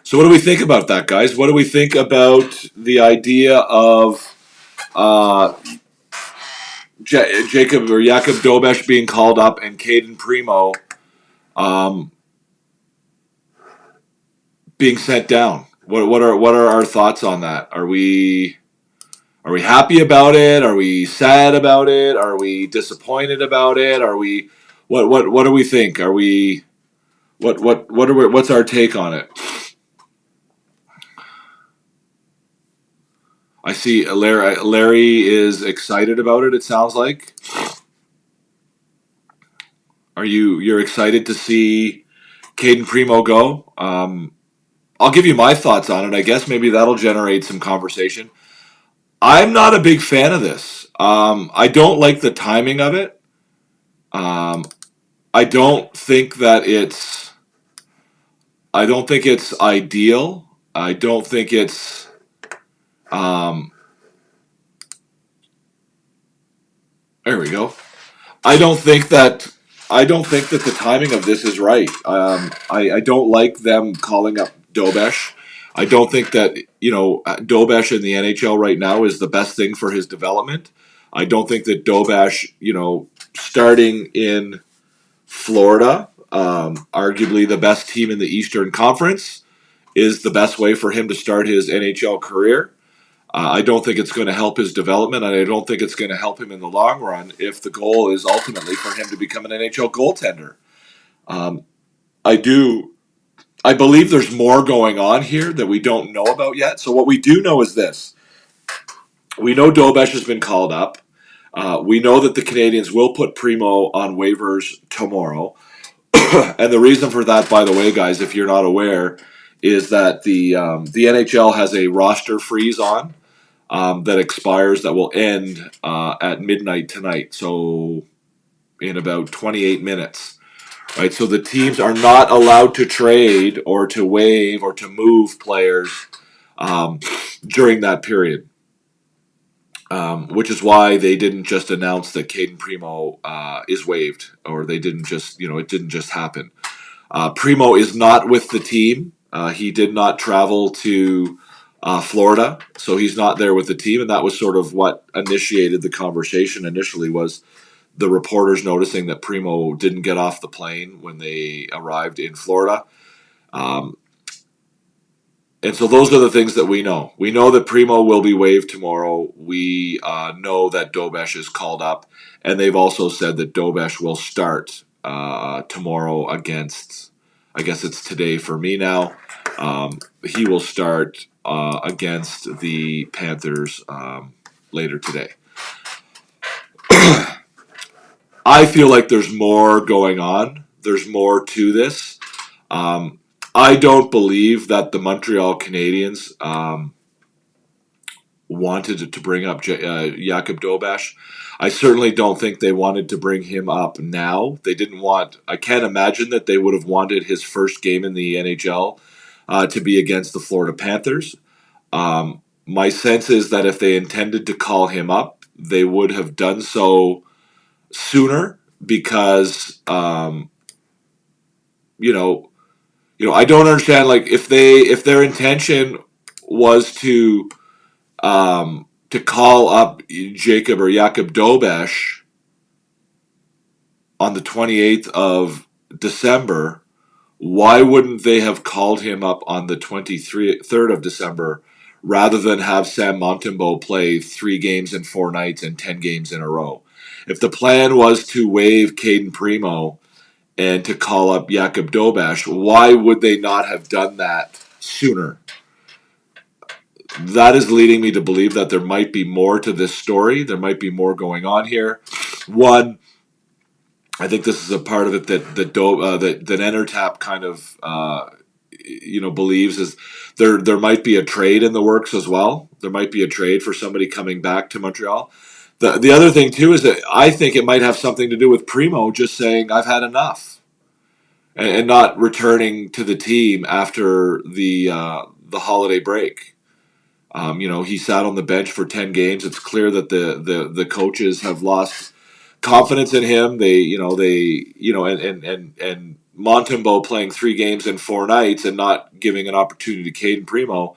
So what do we think about that, guys? What do we think about the idea of Jacob Dobeš being called up and Caden Primo being sent down? What are our thoughts on that? Are we happy about it? Are we sad about it? Are we disappointed about it? Are we what do we think? Are we what's our take on it? I see Larry is excited about it, it sounds like. You're excited to see Caden Primo go? I'll give you my thoughts on it. I guess maybe that'll generate some conversation. I'm not a big fan of this. I don't like the timing of it. I don't think it's ideal. I don't think it's there we go. I don't think that the timing of this is right. I don't like them calling up Dobeš. I don't think that Dobeš in the NHL right now is the best thing for his development. I don't think that Dobeš, starting in Florida, arguably the best team in the Eastern Conference, is the best way for him to start his NHL career. I don't think it's going to help his development, and I don't think it's going to help him in the long run if the goal is ultimately for him to become an NHL goaltender. I believe there's more going on here that we don't know about yet. So what we do know is this. We know Dobeš has been called up. We know that the Canadiens will put Primo on waivers tomorrow. And the reason for that, by the way, guys, if you're not aware, is that the NHL has a roster freeze on that expires, that will end at midnight tonight. So in about 28 minutes. Right, so the teams are not allowed to trade or to waive or to move players during that period, which is why they didn't just announce that Caden Primo is waived, or they didn't just, it didn't just happen. Primo is not with the team. He did not travel to Florida, so he's not there with the team, and that was sort of what initiated the conversation initially, was the reporters noticing that Primo didn't get off the plane when they arrived in Florida. And so those are the things that we know. We know that Primo will be waived tomorrow. We know that Dobeš is called up. And they've also said that Dobeš will start tomorrow against, I guess it's today for me now. He will start against the Panthers later today. I feel like there's more going on. There's more to this. I don't believe that the Montreal Canadiens wanted to bring up Jacob Dobeš. I certainly don't think they wanted to bring him up now. They didn't want. I can't imagine that they would have wanted his first game in the NHL to be against the Florida Panthers. My sense is that if they intended to call him up, they would have done so sooner, because I don't understand, like, if their intention was to call up Jacob Dobeš on the 28th of December, why wouldn't they have called him up on the 23rd of December rather than have Sam Montembeault play 3 games in 4 nights and 10 games in a row? If the plan was to waive Caden Primo and to call up Jacob Dobeš, why would they not have done that sooner? That is leading me to believe that there might be more to this story. There might be more going on here. One, I think this is a part of it that Entertap kind of believes is there might be a trade in the works as well. There might be a trade for somebody coming back to Montreal. The other thing, too, is that I think it might have something to do with Primo just saying, I've had enough, and not returning to the team after the holiday break. He sat on the bench for 10 games. It's clear that the coaches have lost confidence in him. And Montembeault playing 3 games in 4 nights and not giving an opportunity to Caden Primo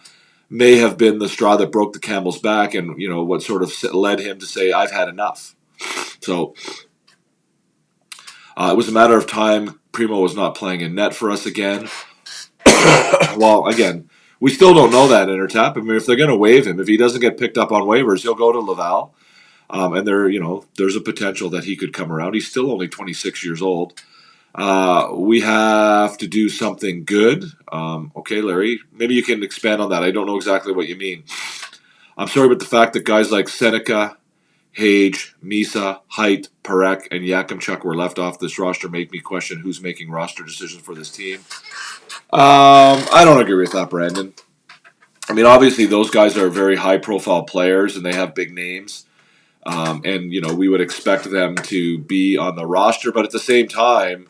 may have been the straw that broke the camel's back, and what sort of led him to say, "I've had enough." So it was a matter of time. Primo was not playing in net for us again. Well, again, we still don't know that, Intertap. I mean, if they're going to waive him, if he doesn't get picked up on waivers, he'll go to Laval. And there's a potential that he could come around. He's still only 26 years old. We have to do something good. Okay, Larry, maybe you can expand on that. I don't know exactly what you mean. I'm sorry, but the fact that guys like Seneca, Hage, Misa, Height, Parek, and Yakimchuk were left off this roster make me question who's making roster decisions for this team. I don't agree with that, Brandon. I mean, obviously, those guys are very high-profile players, and they have big names. And we would expect them to be on the roster. But at the same time,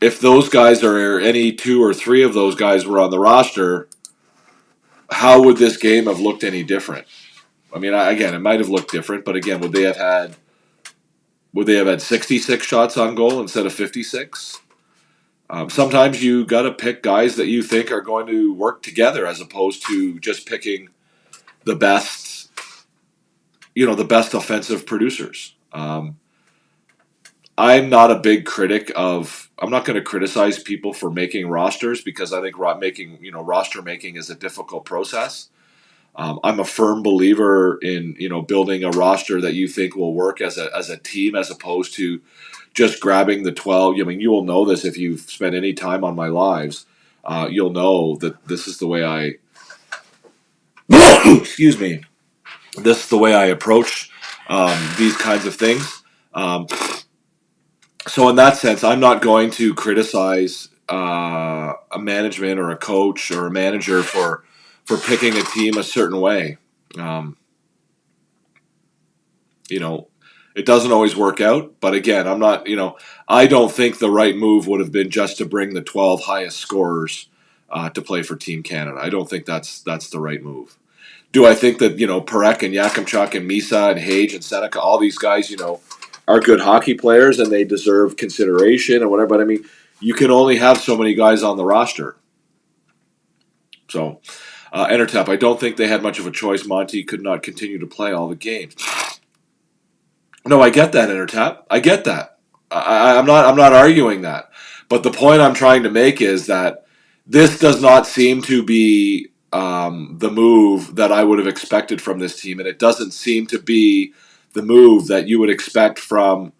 if those guys are any 2 or 3 of those guys were on the roster, how would this game have looked any different? I mean, again, it might have looked different, but again, would they have had 66 shots on goal instead of 56? Sometimes you got to pick guys that you think are going to work together as opposed to just picking the best, the best offensive producers. I'm not a big critic of. I'm not going to criticize people for making rosters because I think roster making is a difficult process. I'm a firm believer in building a roster that you think will work as a team as opposed to just grabbing the 12. I mean, you will know this if you've spent any time on my lives. You'll know that this is the way I. Excuse me. This is the way I approach these kinds of things. So in that sense, I'm not going to criticize a management or a coach or a manager for picking a team a certain way. It doesn't always work out, but again, I'm not, I don't think the right move would have been just to bring the 12 highest scorers to play for Team Canada. I don't think that's the right move. Do I think that, Parek and Yakimchuk and Misa and Hage and Seneca, all these guys, are good hockey players and they deserve consideration and whatever, but I mean, you can only have so many guys on the roster. So, Intertap, I don't think they had much of a choice. Monty could not continue to play all the games. No, I get that, Intertap. I get that. I'm not arguing that. But the point I'm trying to make is that this does not seem to be the move that I would have expected from this team, and it doesn't seem to be the move that you would expect from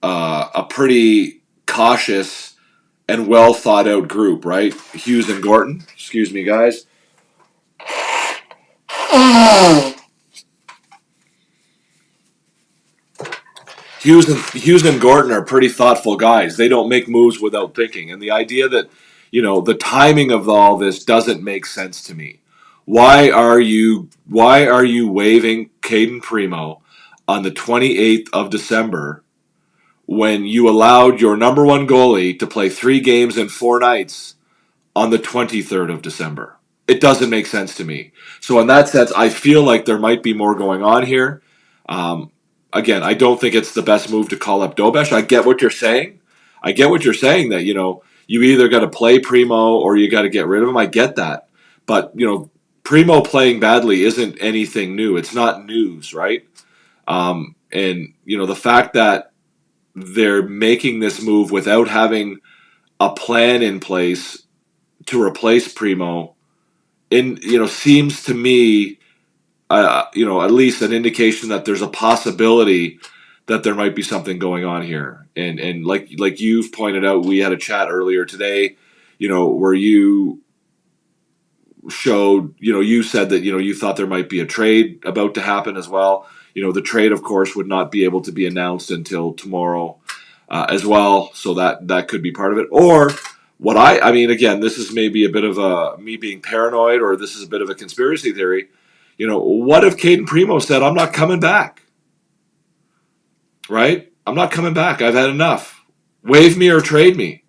a pretty cautious and well thought out group, right? Hughes and Gorton. Excuse me, guys. Hughes and Gorton are pretty thoughtful guys. They don't make moves without thinking. And the idea that, the timing of all this doesn't make sense to me. Why are you waiving Caden Primo on the 28th of December when you allowed your number 1 goalie to play 3 games in 4 nights on the 23rd of December? It doesn't make sense to me. So in that sense, I feel like there might be more going on here. Again, I don't think it's the best move to call up Dobesh. I get what you're saying. That, you either got to play Primo or you got to get rid of him. I get that. But, Primo playing badly isn't anything new. It's not news, right? And, the fact that they're making this move without having a plan in place to replace Primo seems to me, at least an indication that there's a possibility that there might be something going on here. And like you've pointed out, we had a chat earlier today, where you showed, you said that, you thought there might be a trade about to happen as well. The trade, of course, would not be able to be announced until tomorrow as well. So that could be part of it. Or again, this is maybe a bit of me being paranoid, or this is a bit of a conspiracy theory. What if Caden Primo said, I'm not coming back? Right? I'm not coming back. I've had enough. Waive me or trade me.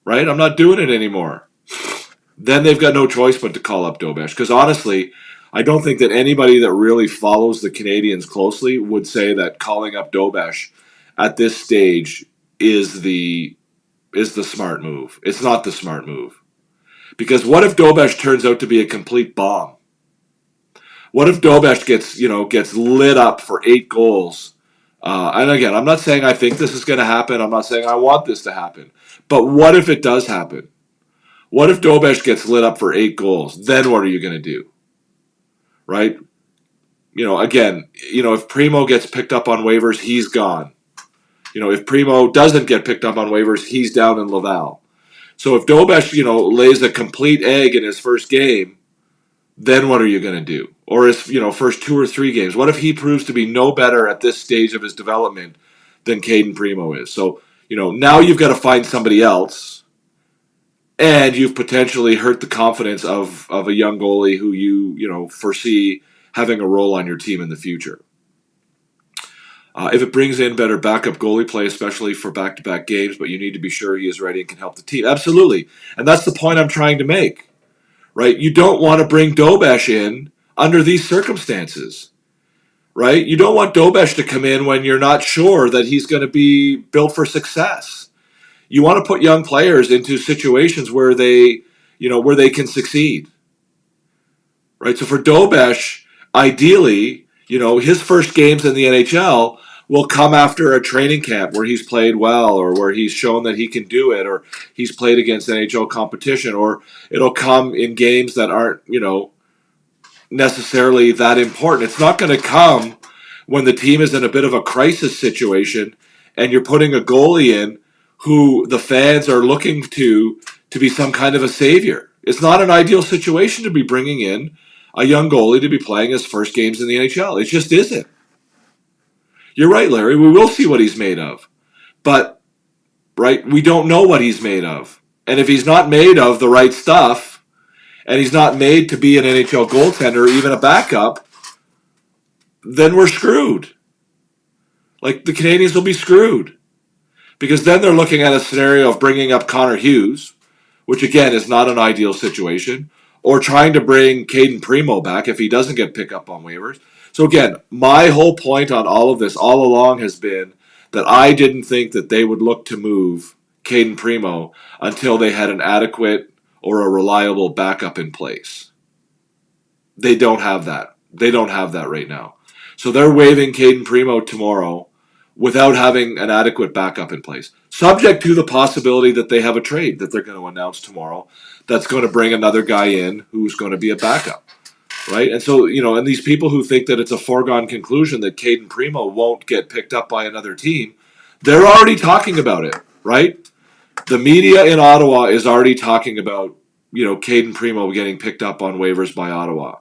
Right? I'm not doing it anymore. Then they've got no choice but to call up Dobesh. Because honestly, I don't think that anybody that really follows the Canadiens closely would say that calling up Dobesh at this stage is the smart move. It's not the smart move. Because what if Dobesh turns out to be a complete bomb? What if Dobesh gets lit up for 8 goals? And again, I'm not saying I think this is going to happen. I'm not saying I want this to happen. But what if it does happen? What if Dobesh gets lit up for 8 goals? Then what are you going to do? Right? Again, if Primo gets picked up on waivers, he's gone. If Primo doesn't get picked up on waivers, he's down in Laval. So if Dobesh, lays a complete egg in his first game, then what are you going to do? Or his, first 2 or 3 games? What if he proves to be no better at this stage of his development than Caden Primo is? So, now you've got to find somebody else, and you've potentially hurt the confidence of a young goalie who you foresee having a role on your team in the future. If it brings in better backup goalie play, especially for back-to-back games, but you need to be sure he is ready and can help the team. Absolutely. And that's the point I'm trying to make. Right? You don't want to bring Dobesh in under these circumstances. Right? You don't want Dobesh to come in when you're not sure that he's going to be built for success. You want to put young players into situations where they can succeed. Right? So for Dobesh, ideally, his first games in the NHL will come after a training camp where he's played well, or where he's shown that he can do it, or he's played against NHL competition, or it'll come in games that aren't, necessarily that important. It's not going to come when the team is in a bit of a crisis situation and you're putting a goalie in who the fans are looking to be some kind of a savior. It's not an ideal situation to be bringing in a young goalie to be playing his first games in the NHL. It just isn't. You're right, Larry. We will see what he's made of. But, right, we don't know what he's made of. And if he's not made of the right stuff, and he's not made to be an NHL goaltender or even a backup, then we're screwed. Like, the Canadiens will be screwed. Because then they're looking at a scenario of bringing up Connor Hughes, which, again, is not an ideal situation, or trying to bring Caden Primo back if he doesn't get picked up on waivers. So again, my whole point on all of this all along has been that I didn't think that they would look to move Caden Primo until they had an adequate or a reliable backup in place. They don't have that. They don't have that right now. So they're waiving Caden Primo tomorrow without having an adequate backup in place. Subject to the possibility that they have a trade that they're going to announce tomorrow that's going to bring another guy in who's going to be a backup. Right? And so, and these people who think that it's a foregone conclusion that Caden Primo won't get picked up by another team, they're already talking about it, right? The media in Ottawa is already talking about, Caden Primo getting picked up on waivers by Ottawa.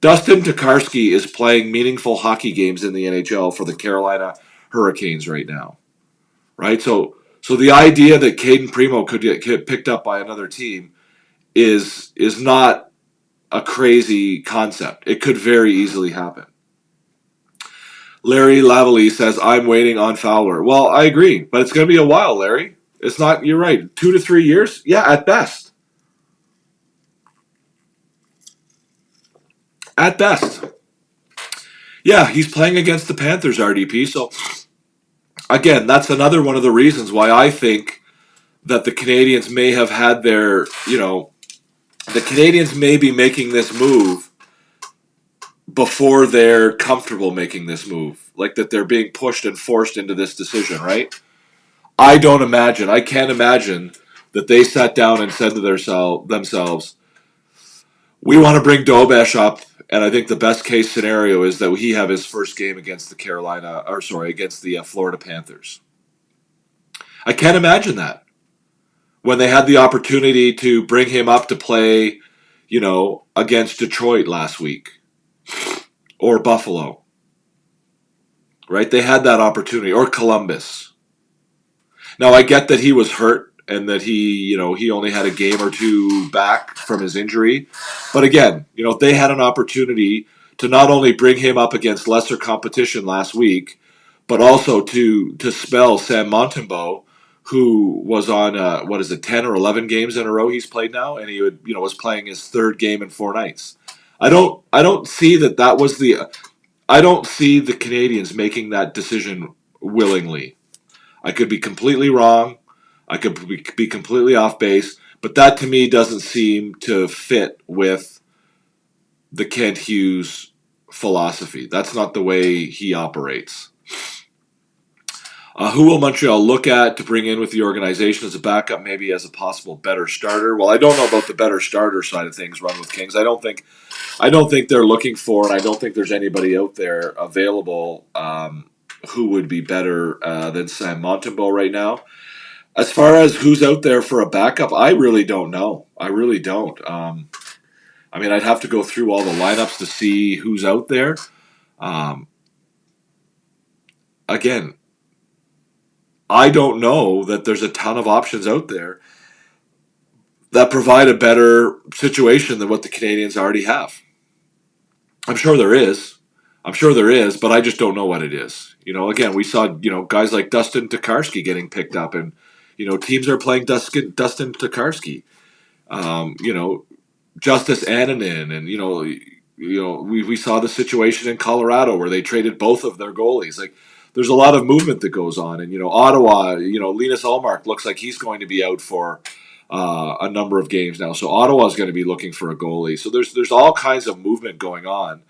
Dustin Tokarski is playing meaningful hockey games in the NHL for the Carolina Hurricanes right now, right? So the idea that Caden Primo could get picked up by another team is not a crazy concept. It could very easily happen. Larry Lavalley says, I'm waiting on Fowler. Well, I agree, but it's going to be a while, Larry. It's not, you're right, 2 to 3 years? Yeah, at best. At best. Yeah, he's playing against the Panthers, RDP, so again, that's another one of the reasons why I think that the Canadiens may have had their, the Canadiens may be making this move before they're comfortable making this move. Like that they're being pushed and forced into this decision, right? I can't imagine that they sat down and said to themselves, we want to bring Dobesh up, and I think the best case scenario is that he have his first game against the Florida Panthers. I can't imagine that. When they had the opportunity to bring him up to play, against Detroit last week or Buffalo, right? They had that opportunity, or Columbus. Now, I get that he was hurt and that he only had a game or two back from his injury. But again, they had an opportunity to not only bring him up against lesser competition last week, but also to spell Sam Montembeault, who was on 10 or 11 games in a row he's played now, and he was playing his third game in 4 nights. I don't see that was the. I don't see the Canadiens making that decision willingly. I could be completely wrong. I could be completely off base, but that to me doesn't seem to fit with the Kent Hughes philosophy. That's not the way he operates. Who will Montreal look at to bring in with the organization as a backup, maybe as a possible better starter? Well, I don't know about the better starter side of things. Run with Kings. I don't think they're looking for, and I don't think there's anybody out there available who would be better than Sam Montembeault right now. As far as who's out there for a backup, I really don't know. I really don't. I mean, I'd have to go through all the lineups to see who's out there. Again, I don't know that there's a ton of options out there that provide a better situation than what the Canadiens already have. I'm sure there is. But I just don't know what it is. Again, we saw, guys like Dustin Tokarski getting picked up, and, teams are playing Dustin Tokarski. Justice Annunen, and, we saw the situation in Colorado where they traded both of their goalies. Like, there's a lot of movement that goes on, and, Ottawa, Linus Ullmark looks like he's going to be out for a number of games now. So Ottawa is going to be looking for a goalie. So there's all kinds of movement going on.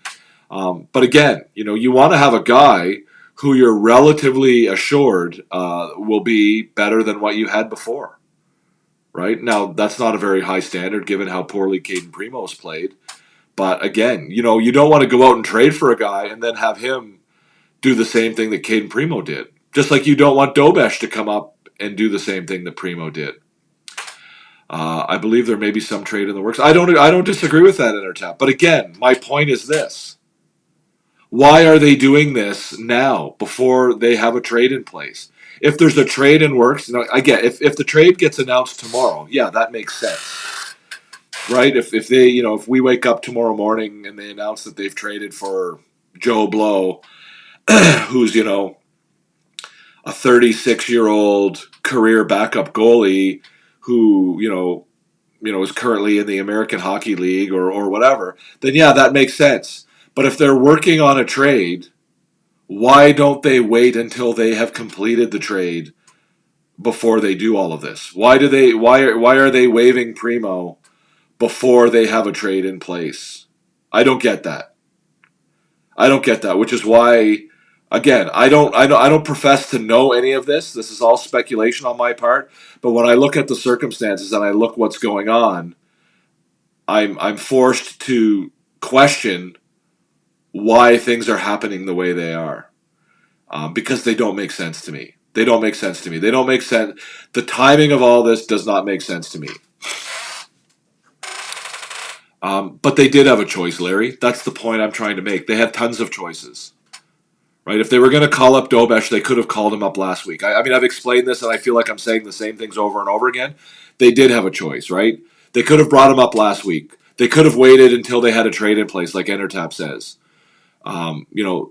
But again, you want to have a guy who you're relatively assured will be better than what you had before, right? Now, that's not a very high standard given how poorly Caden Primo's played. But again, you don't want to go out and trade for a guy and then have him do the same thing that Caden Primo did. Just like you don't want Dobesh to come up and do the same thing that Primo did. I believe there may be some trade in the works. I don't disagree with that, Intertap. But again, my point is this. Why are they doing this now before they have a trade in place? If there's a trade in works, I get if the trade gets announced tomorrow, yeah, that makes sense, right? If they, if we wake up tomorrow morning and they announce that they've traded for Joe Blow, who's a 36-year-old career backup goalie who is currently in the American Hockey League or whatever, then yeah, that makes sense. But if they're working on a trade, why don't they wait until they have completed the trade before they do all of this? Why are they waiving Primo before they have a trade in place? I don't get that. Which is why, again, I don't profess to know any of this. This is all speculation on my part. But when I look at the circumstances and I look what's going on, I'm forced to question why things are happening the way they are, because they don't make sense to me. They don't make sense. The timing of all this does not make sense to me. But they did have a choice, Larry. That's the point I'm trying to make. They had tons of choices. Right? If they were going to call up Dobesh, they could have called him up last week. I mean, I've explained this, and I feel like I'm saying the same things over and over again. They did have a choice, right? They could have brought him up last week. They could have waited until they had a trade in place, like Entertap says.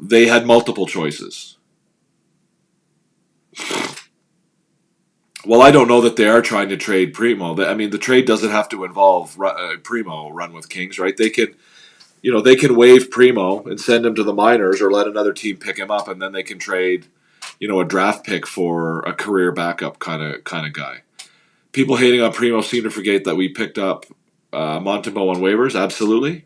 They had multiple choices. Well, I don't know that they are trying to trade Primo. I mean, the trade doesn't have to involve Primo run with Kings, right? They can waive Primo and send him to the minors or let another team pick him up, and then they can trade, a draft pick for a career backup kind of guy. People hating on Primo seem to forget that we picked up Montembeault on waivers. Absolutely.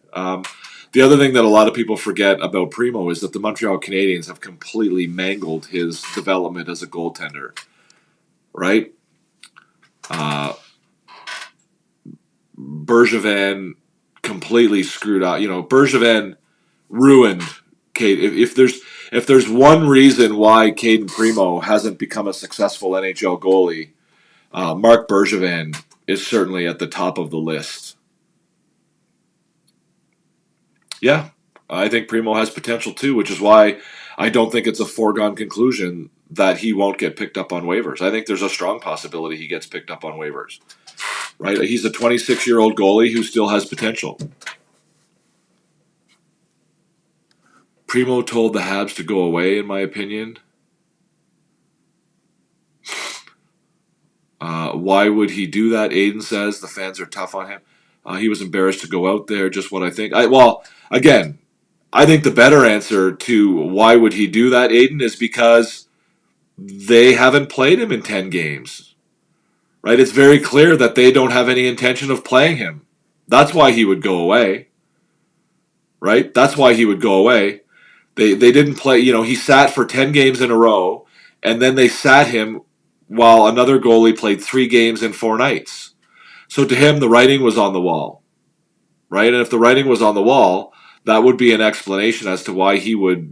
The other thing that a lot of people forget about Primo is that the Montreal Canadiens have completely mangled his development as a goaltender. Right? Bergevin completely screwed up. Bergevin ruined Cade. If there's one reason why Caden Primo hasn't become a successful NHL goalie, Marc Bergevin is certainly at the top of the list. Yeah, I think Primo has potential too, which is why I don't think it's a foregone conclusion that he won't get picked up on waivers. I think there's a strong possibility he gets picked up on waivers. Right? He's a 26-year-old goalie who still has potential. Primo told the Habs to go away, in my opinion. Why would he do that? Aiden says the fans are tough on him. He was embarrassed to go out there, just what I think. Again, I think the better answer to why would he do that, Aiden, is because they haven't played him in 10 games. Right? It's very clear that they don't have any intention of playing him. That's why he would go away. Right? That's why he would go away. They didn't play, he sat for 10 games in a row, and then they sat him while another goalie played 3 games in 4 nights. So to him, the writing was on the wall. Right? And if the writing was on the wall, that would be an explanation as to why he would,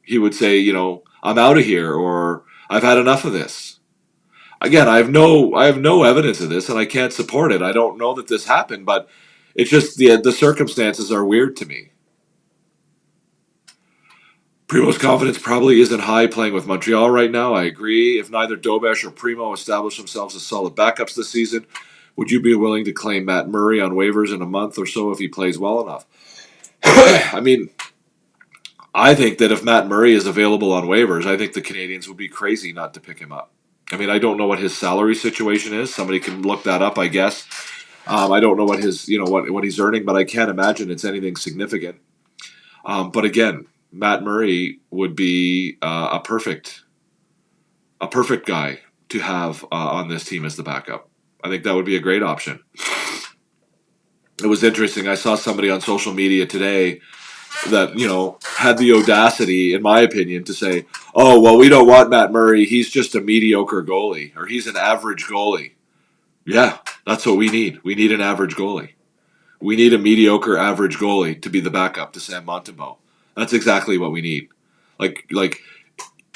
he would say, I'm out of here, or I've had enough of this. Again, I have no evidence of this, and I can't support it. I don't know that this happened, but it's just the circumstances are weird to me. Primo's confidence probably isn't high playing with Montreal right now. I agree. If neither Dobesh or Primo establish themselves as solid backups this season, would you be willing to claim Matt Murray on waivers in a month or so if he plays well enough? I mean, I think that if Matt Murray is available on waivers, I think the Canadiens would be crazy not to pick him up. I mean, I don't know what his salary situation is. Somebody can look that up, I guess. I don't know what his, what he's earning, but I can't imagine it's anything significant. But again, Matt Murray would be a perfect guy to have on this team as the backup. I think that would be a great option. It was interesting. I saw somebody on social media today that, had the audacity, in my opinion, to say, oh, well, we don't want Matt Murray. He's just a mediocre goalie, or he's an average goalie. Yeah, that's what we need. We need an average goalie. We need a mediocre average goalie to be the backup to Sam Montembeault. That's exactly what we need. What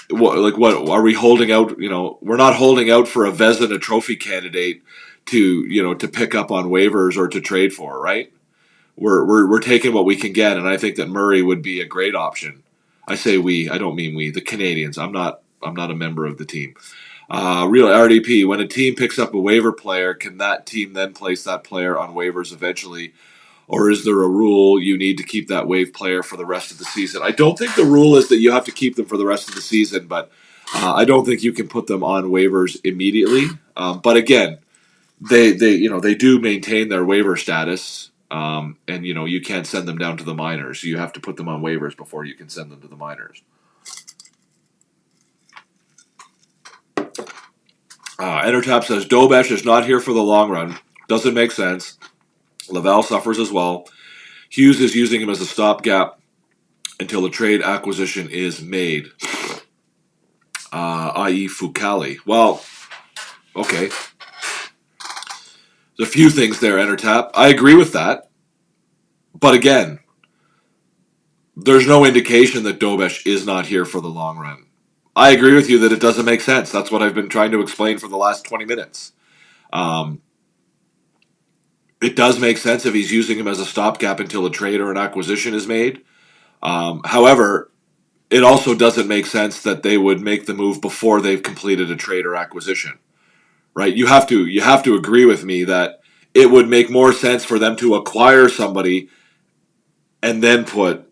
are we holding out? We're not holding out for a Vezina trophy candidate to pick up on waivers or to trade for, right? We're taking what we can get, and I think that Murray would be a great option. I say we. I don't mean we. The Canadiens. I'm not a member of the team. Real RDP. When a team picks up a waiver player, can that team then place that player on waivers eventually? Or is there a rule you need to keep that wave player for the rest of the season? I don't think the rule is that you have to keep them for the rest of the season, but I don't think you can put them on waivers immediately. But again, they do maintain their waiver status, and you can't send them down to the minors. You have to put them on waivers before you can send them to the minors. Entertap says Dobesh is not here for the long run. Doesn't make sense. Laval suffers as well. Hughes is using him as a stopgap until a trade acquisition is made, i.e. Fucale. Well, okay. There's a few things there, Entertap. I agree with that. But again, there's no indication that Dobesh is not here for the long run. I agree with you that it doesn't make sense. That's what I've been trying to explain for the last 20 minutes. It does make sense if he's using him as a stopgap until a trade or an acquisition is made. However, it also doesn't make sense that they would make the move before they've completed a trade or acquisition. Right? You have to agree with me that it would make more sense for them to acquire somebody and then put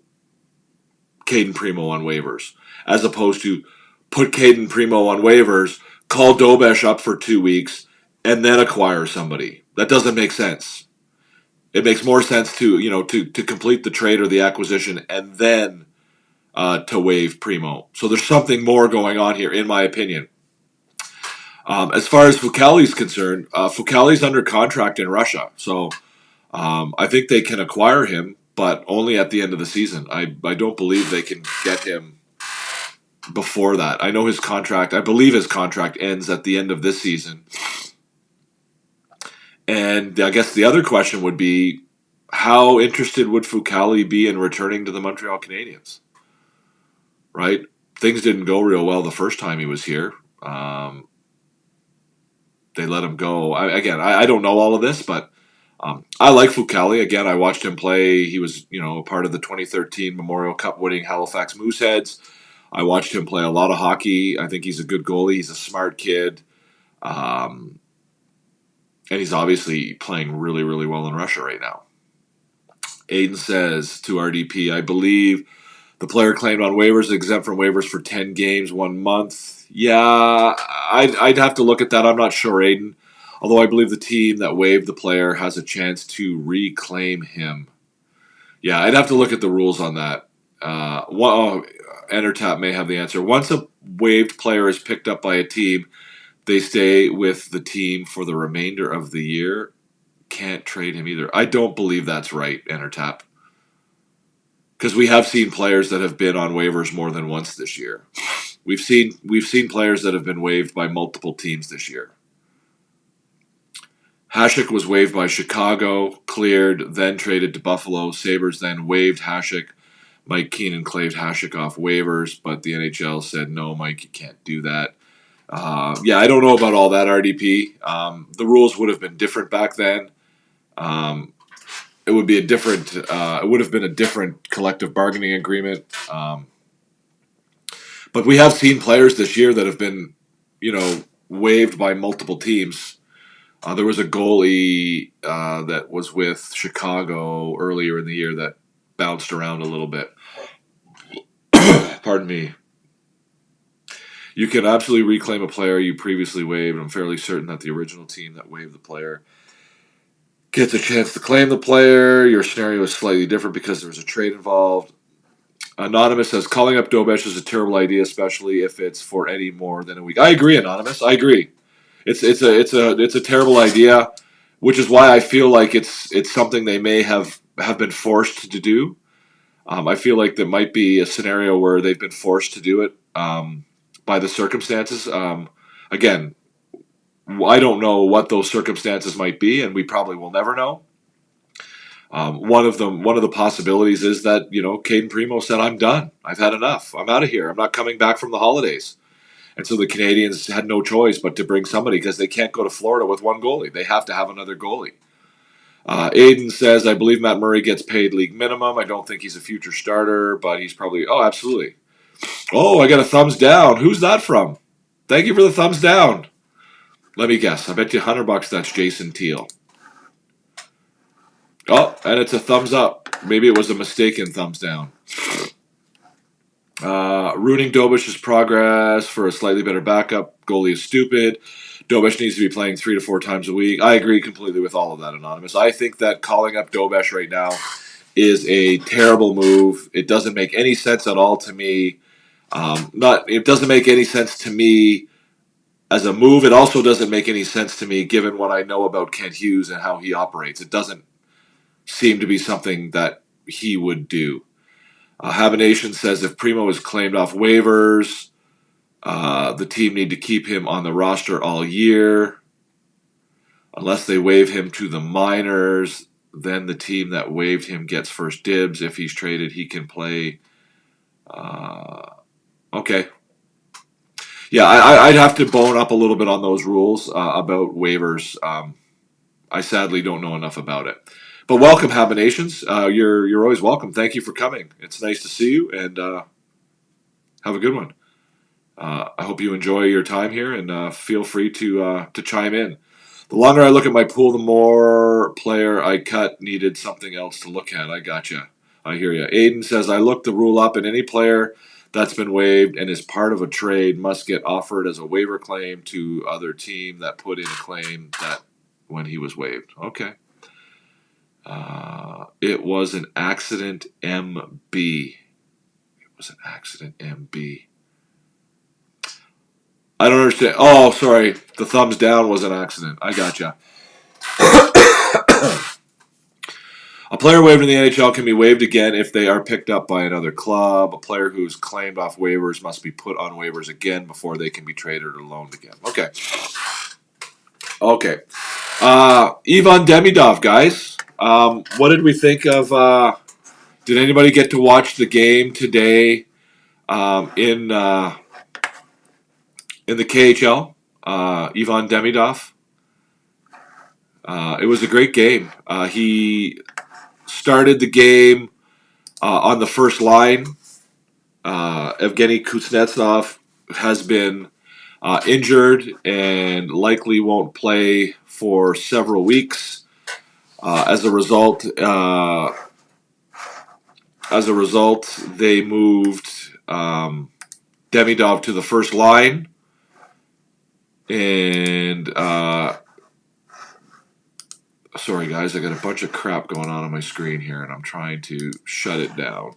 Caden Primo on waivers, as opposed to put Caden Primo on waivers, call Dobesh up for 2 weeks, and then acquire somebody. That doesn't make sense. It makes more sense to complete the trade or the acquisition and then to waive Primo. So there's something more going on here, in my opinion. As far as Fucale's concerned, Fucale's under contract in Russia, so I think they can acquire him, but only at the end of the season. I don't believe they can get him before that. I believe his contract ends at the end of this season. And I guess the other question would be, how interested would Fucale be in returning to the Montreal Canadiens? Right? Things didn't go real well the first time he was here. They let him go. I don't know all of this, but I like Fucale. Again, I watched him play. He was, part of the 2013 Memorial Cup winning Halifax Mooseheads. I watched him play a lot of hockey. I think he's a good goalie. He's a smart kid. And he's obviously playing really, really well in Russia right now. Aiden says to RDP, I believe the player claimed on waivers, exempt from waivers for 10 games, 1 month. Yeah, I'd have to look at that. I'm not sure, Aiden. Although I believe the team that waived the player has a chance to reclaim him. Yeah, I'd have to look at the rules on that. EnterTap may have the answer. Once a waived player is picked up by a team, they stay with the team for the remainder of the year. Can't trade him either. I don't believe that's right, EnterTap. Because we have seen players that have been on waivers more than once this year. We've seen players that have been waived by multiple teams this year. Hasek was waived by Chicago, cleared, then traded to Buffalo. Sabres then waived Hasek. Mike Keenan claimed Hasek off waivers, but the NHL said, no, Mike, you can't do that. Yeah, I don't know about all that, RDP. The rules would have been different back then. It would be a different. It would have been a different collective bargaining agreement. But we have seen players this year that have been, waived by multiple teams. There was a goalie that was with Chicago earlier in the year that bounced around a little bit. Pardon me. You can absolutely reclaim a player you previously waived. I'm fairly certain that the original team that waived the player gets a chance to claim the player. Your scenario is slightly different because there was a trade involved. Anonymous says, calling up Dobesh is a terrible idea, especially if it's for any more than a week. I agree, Anonymous. I agree. It's a terrible idea, which is why I feel like it's something they may have been forced to do. I feel like there might be a scenario where they've been forced to do it by the circumstances. Again, I don't know what those circumstances might be, and we probably will never know. One of the possibilities is that, Caden Primo said, I'm done. I've had enough. I'm out of here. I'm not coming back from the holidays. And so the Canadiens had no choice but to bring somebody because they can't go to Florida with one goalie. They have to have another goalie. Aiden says, I believe Matt Murray gets paid league minimum. I don't think he's a future starter, but he's probably, absolutely. Oh, I got a thumbs down. Who's that from? Thank you for the thumbs down. Let me guess. I bet you $100 that's Jason Teal. Oh, and it's a thumbs up. Maybe it was a mistaken thumbs down. Rooting Dobesh's progress for a slightly better backup. Goalie is stupid. Dobesh needs to be playing 3 to 4 times a week. I agree completely with all of that, Anonymous. I think that calling up Dobesh right now is a terrible move. It doesn't make any sense at all to me. It doesn't make any sense to me as a move. It also doesn't make any sense to me given what I know about Kent Hughes and how he operates. It doesn't seem to be something that he would do. Habanation says if Primo is claimed off waivers, the team need to keep him on the roster all year. Unless they waive him to the minors, then the team that waived him gets first dibs. If he's traded, he can play. Okay. Yeah, I'd have to bone up a little bit on those rules about waivers. I sadly don't know enough about it. But welcome, Habanations. You're always welcome. Thank you for coming. It's nice to see you, and have a good one. I hope you enjoy your time here, and feel free to chime in. The longer I look at my pool, the more player I cut needed something else to look at. I gotcha. I hear you. Aiden says, I looked the rule up, and any player that's been waived and is part of a trade must get offered as a waiver claim to other team that put in a claim that when he was waived. Okay. It was an accident, MB. It was an accident, MB. I don't understand. Oh, sorry. The thumbs down was an accident. I gotcha. A player waived in the NHL can be waived again if they are picked up by another club. A player who's claimed off waivers must be put on waivers again before they can be traded or loaned again. Okay. Ivan Demidov, guys. What did we think of... did anybody get to watch the game today in the KHL? Ivan Demidov. It was a great game. He started the game on the first line. Evgeny Kuznetsov has been injured and likely won't play for several weeks. As a result, they moved Demidov to the first line, and Sorry, guys. I got a bunch of crap going on my screen here, and I'm trying to shut it down.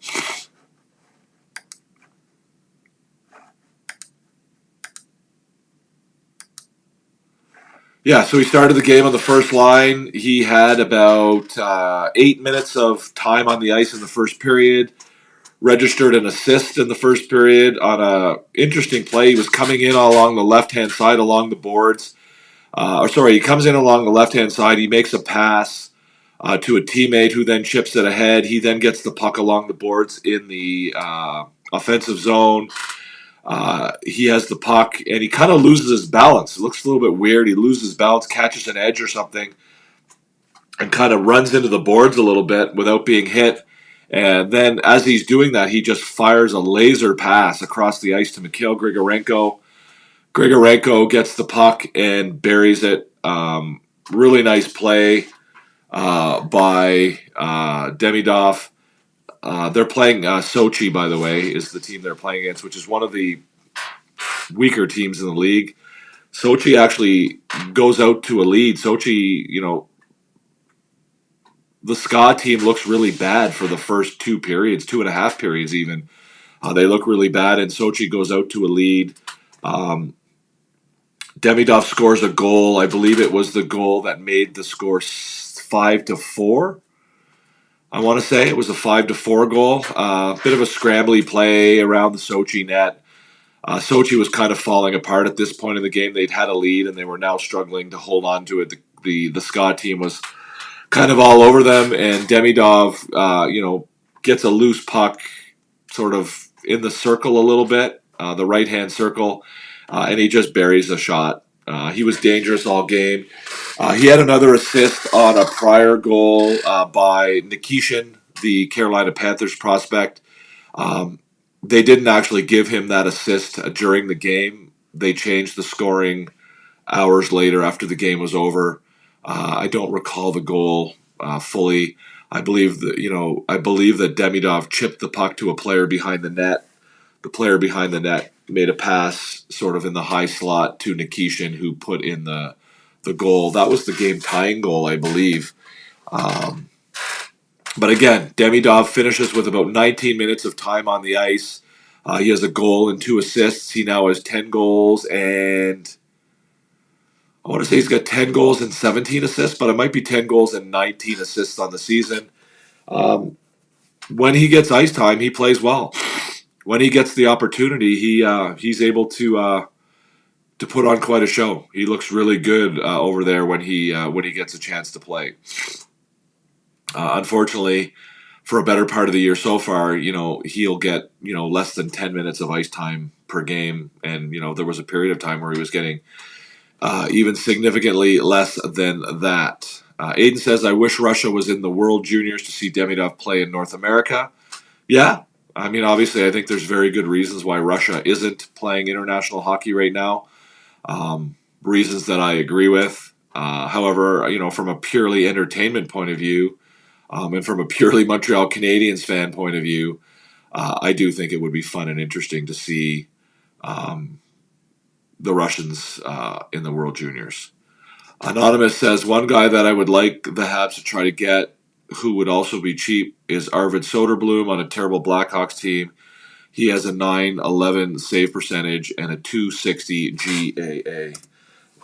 Yeah, so he started the game on the first line. He had about 8 minutes of time on the ice in the first period. Registered an assist in the first period on a interesting play. He was coming in along the left-hand side along the boards. He comes in along the left-hand side. He makes a pass to a teammate who then chips it ahead. He then gets the puck along the boards in the offensive zone. He has the puck, and he kind of loses his balance. It looks a little bit weird. He loses his balance, catches an edge or something, and kind of runs into the boards a little bit without being hit. And then as he's doing that, he just fires a laser pass across the ice to Mikhail Grigorenko. Grigorenko gets the puck and buries it. Really nice play by Demidov. They're playing Sochi, by the way, is the team they're playing against, which is one of the weaker teams in the league. Sochi actually goes out to a lead. Sochi, the SKA team looks really bad for the first 2 periods, 2.5 periods even. They look really bad, and Sochi goes out to a lead. Demidov scores a goal. I believe it was the goal that made the score 5-4. I want to say it was a 5-4 goal. Bit of a scrambly play around the Sochi net. Sochi was kind of falling apart at this point in the game. They'd had a lead, and they were now struggling to hold on to it. The SKA team was kind of all over them, and Demidov, gets a loose puck sort of in the circle a little bit, the right-hand circle, and he just buries a shot. He was dangerous all game. He had another assist on a prior goal by Nikishin, the Carolina Panthers prospect. They didn't actually give him that assist during the game. They changed the scoring hours later after the game was over. I don't recall the goal fully. I believe that Demidov chipped the puck to a player behind the net. The player behind the net made a pass sort of in the high slot to Nikishin, who put in the goal. That was the game tying goal, I believe. But again, Demidov finishes with about 19 minutes of time on the ice. He has a goal and 2 assists. He now has 10 goals, and I want to say he's got 10 goals and 17 assists, but it might be 10 goals and 19 assists on the season. When he gets ice time, he plays well. When he gets the opportunity, he's able to put on quite a show. He looks really good over there when he gets a chance to play. Unfortunately, for a better part of the year so far, he'll get less than 10 minutes of ice time per game, and there was a period of time where he was getting even significantly less than that. Aiden says, I wish Russia was in the World Juniors to see Demidov play in North America. Yeah, I mean, obviously, I think there's very good reasons why Russia isn't playing international hockey right now. Reasons that I agree with. However, from a purely entertainment point of view, and from a purely Montreal Canadiens fan point of view, I do think it would be fun and interesting to see the Russians in the World Juniors. Anonymous says, one guy that I would like the Habs to try to get, who would also be cheap, is Arvid Soderblom on a terrible Blackhawks team. He has a .911 save percentage and a .260 GAA.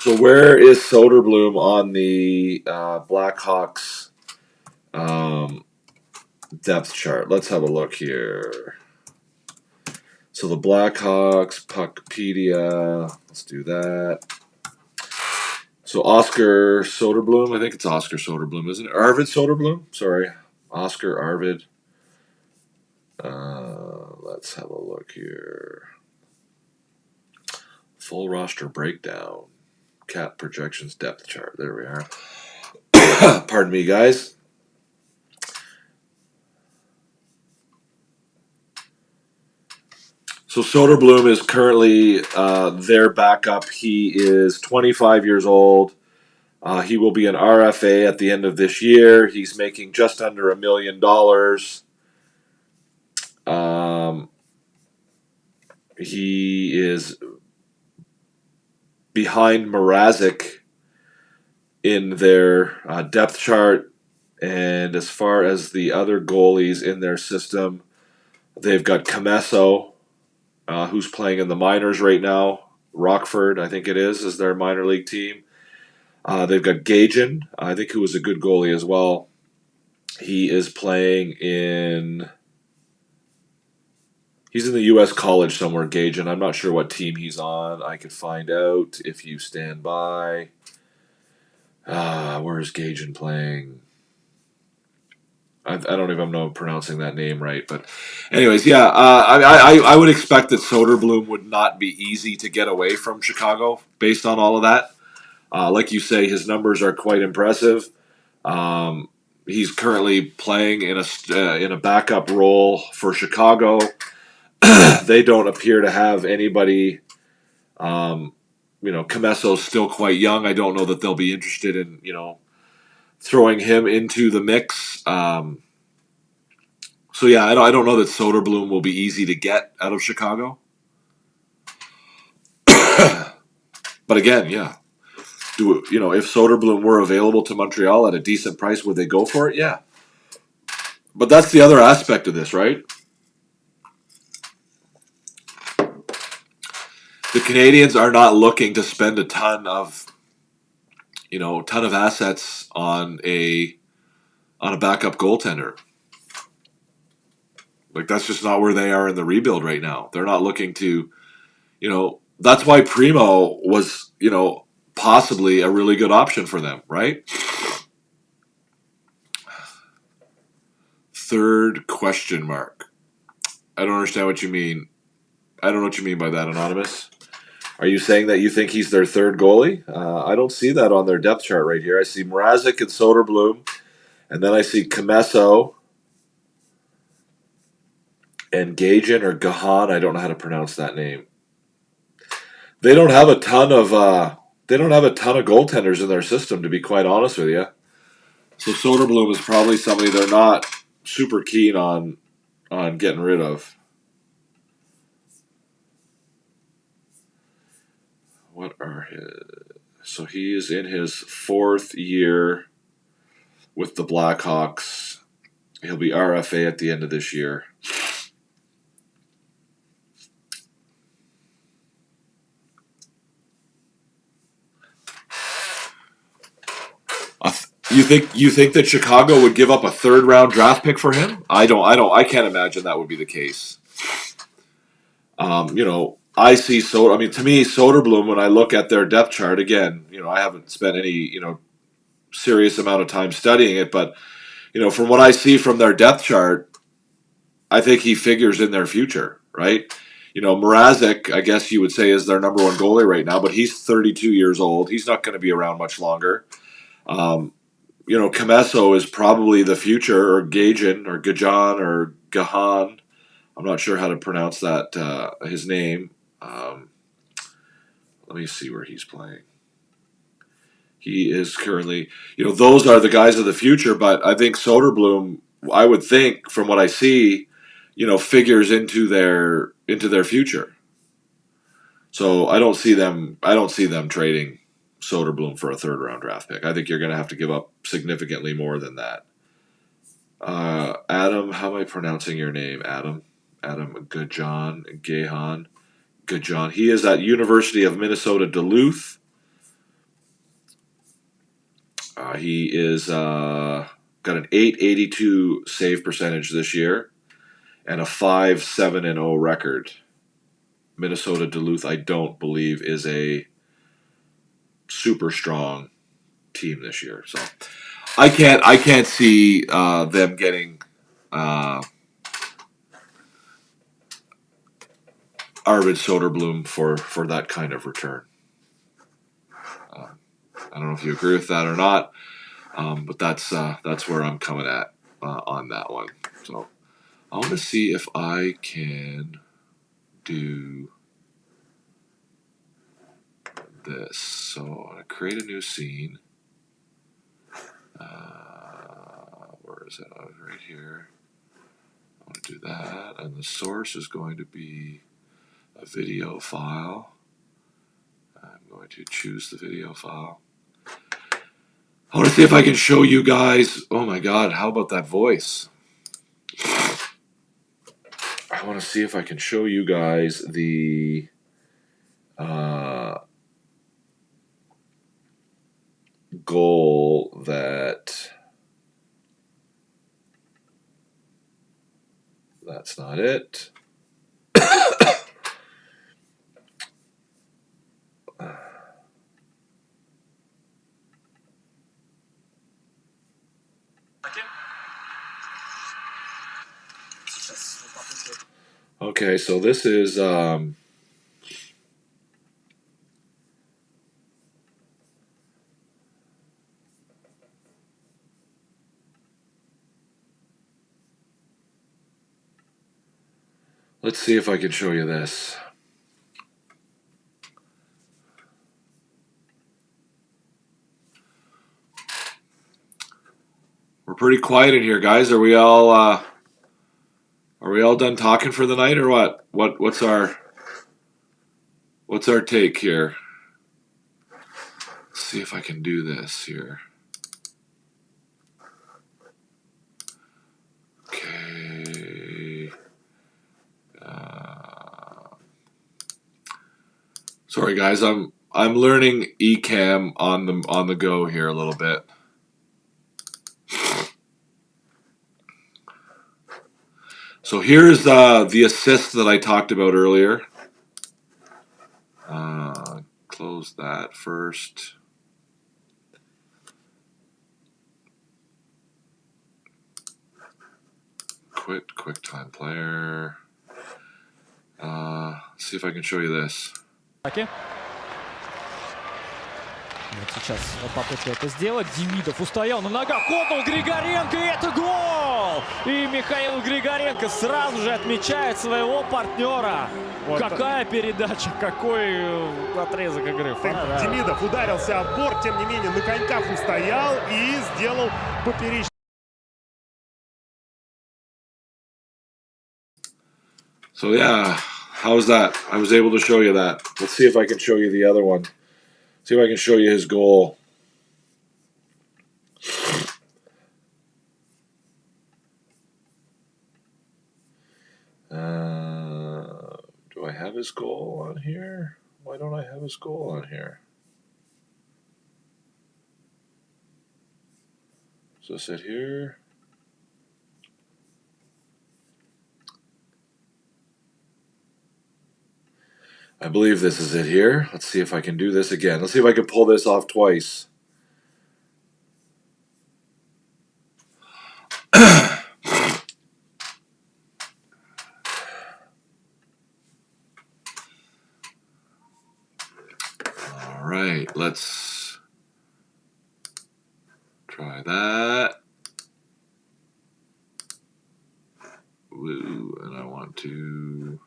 So where is Soderblom on the Blackhawks depth chart? Let's have a look here. So the Blackhawks, Puckpedia, let's do that. So Oscar Soderblom, I think it's Oscar Soderblom, isn't it? Arvid Soderblom? Sorry, Oscar Arvid. Let's have a look here. Full roster breakdown. Cap projections depth chart. There we are. Pardon me, guys. So Soderblom is currently their backup. He is 25 years old. He will be an RFA at the end of this year. He's making just under $1 million. He is behind Mrazek in their depth chart. And as far as the other goalies in their system, they've got Comesso, who's playing in the minors right now. Rockford, I think it is their minor league team. They've got Gajan, I think, who was a good goalie as well. He is playing in... He's in the U.S. college somewhere, Gajan. I'm not sure what team he's on. I could find out if you stand by. Where is Gajan playing? I don't even know if I'm pronouncing that name right. But anyways, yeah, I would expect that Soderblom would not be easy to get away from Chicago based on all of that. Like you say, his numbers are quite impressive. He's currently playing in a backup role for Chicago. They don't appear to have anybody. Comesso's still quite young. I don't know that they'll be interested in throwing him into the mix. So yeah, I don't know that Soderblom will be easy to get out of Chicago. But again, yeah. If Soderblom were available to Montreal at a decent price, would they go for it? Yeah. But that's the other aspect of this, right? The Canadiens are not looking to spend a ton of assets on a backup goaltender. Like, that's just not where they are in the rebuild right now. They're not looking to, that's why Primo was, possibly a really good option for them, right? Third question mark. I don't understand what you mean. I don't know what you mean by that, Anonymous. Are you saying that you think he's their third goalie? I don't see that on their depth chart right here. I see Mrazek and Soderblom, and then I see Comesso and Gajan or Gahan. I don't know how to pronounce that name. They don't have a ton of goaltenders in their system, to be quite honest with you. So Soderblom is probably somebody they're not super keen on getting rid of. What are his... So he is in his fourth year with the Blackhawks. He'll be RFA at the end of this year. You think that Chicago would give up a third round draft pick for him? I can't imagine that would be the case. I see to me, Soderblom, when I look at their depth chart, again, I haven't spent any, serious amount of time studying it, but, from what I see from their depth chart, I think he figures in their future, right? Mrazek, I guess you would say, is their number one goalie right now, but he's 32 years old. He's not going to be around much longer. Comesso is probably the future, or Gajan, or Gajan, or Gahan. I'm not sure how to pronounce that, his name. Let me see where he's playing. He is currently, those are the guys of the future, but I think Soderblom, I would think, from what I see, figures into their future. So I don't see them trading Soderblom for a third round draft pick. I think you're going to have to give up significantly more than that. Adam, how am I pronouncing your name? Adam Gahan. He is at University of Minnesota Duluth. He is got an .882 save percentage this year and a 5-7-0 record. Minnesota Duluth, I don't believe, is a super strong team this year. So I can't see them getting Arvid Soderblom for that kind of return. I don't know if you agree with that or not, but that's where I'm coming at on that one. So I want to see if I can do this. So I'm going to create a new scene. Where is it? Oh, right here. I want to do that, and the source is going to be a video file. I'm going to choose the video file. I want to see if I can show you guys. Oh my God, how about that voice? I want to see if I can show you guys the goal that. That's not it. Okay, so this is let's see if I can show you this. We're pretty quiet in here, guys. Are we all done talking for the night or what? What's our take here? Let's see if I can do this here. Okay. Sorry guys, I'm learning eCam on the go here a little bit. So here's the assist that I talked about earlier. Close that first. Quit QuickTime Player. See if I can show you this. Вот сейчас попытка это сделать. Демидов устоял на ногах, отдал Григоренко, и это гол! И Михаил Григоренко сразу же отмечает своего партнера. Вот какая передача, какой отрезок игры. Демидов ударился об борт, тем не менее на коньках устоял и сделал поперечный. So yeah, how's that? I was able to show you that. Let's see if I can show you the other one. See if I can show you his goal. Do I have his goal on here? Why don't I have his goal on here? Is this it here? I believe this is it here. Let's see if I can do this again. Let's see if I can pull this off twice. All right, let's try that. Woo, and I want to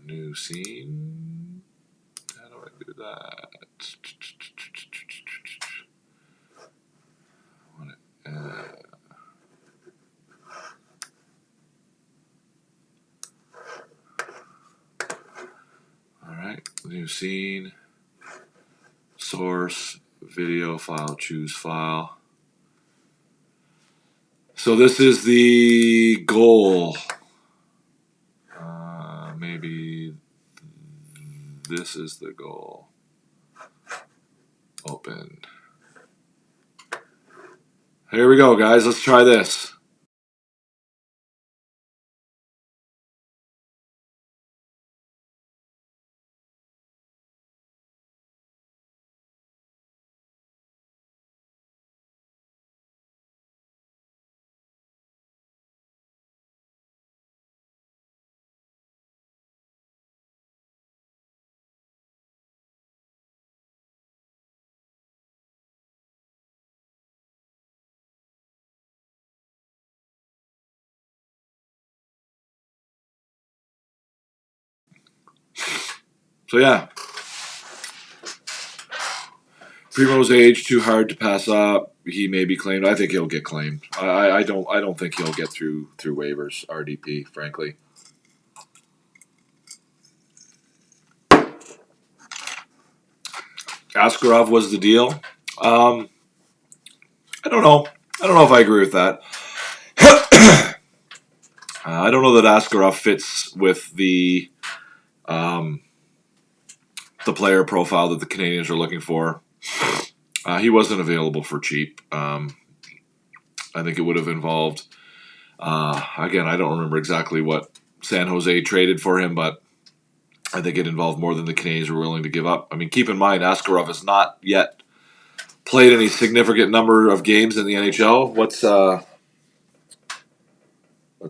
new scene. How do I do that? I want to all right, new scene, source, video file, choose file. So this is the goal. Maybe this is the goal. Open. Here we go, guys. Let's try this. So yeah, Primo's age too hard to pass up. He may be claimed. I think he'll get claimed. I don't think he'll get through waivers. RDP, frankly. Askarov was the deal. I don't know. I don't know if I agree with that. I don't know that Askarov fits with the player profile that the Canadiens are looking for. He wasn't available for cheap. I think it would have involved, again, I don't remember exactly what San Jose traded for him, but I think it involved more than the Canadiens were willing to give up. I mean, keep in mind, Askarov has not yet played any significant number of games in the NHL. Let's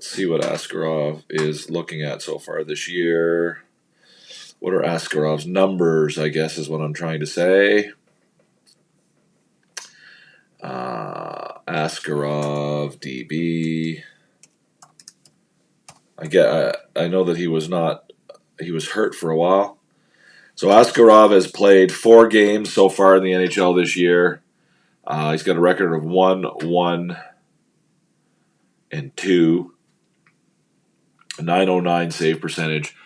see what Askarov is looking at so far this year. What are Askarov's numbers, I guess, is what I'm trying to say. Askarov, DB. I know that he was hurt for a while. So Askarov has played 4 games so far in the NHL this year. He's got a record of 1-1-2, a .909 save percentage.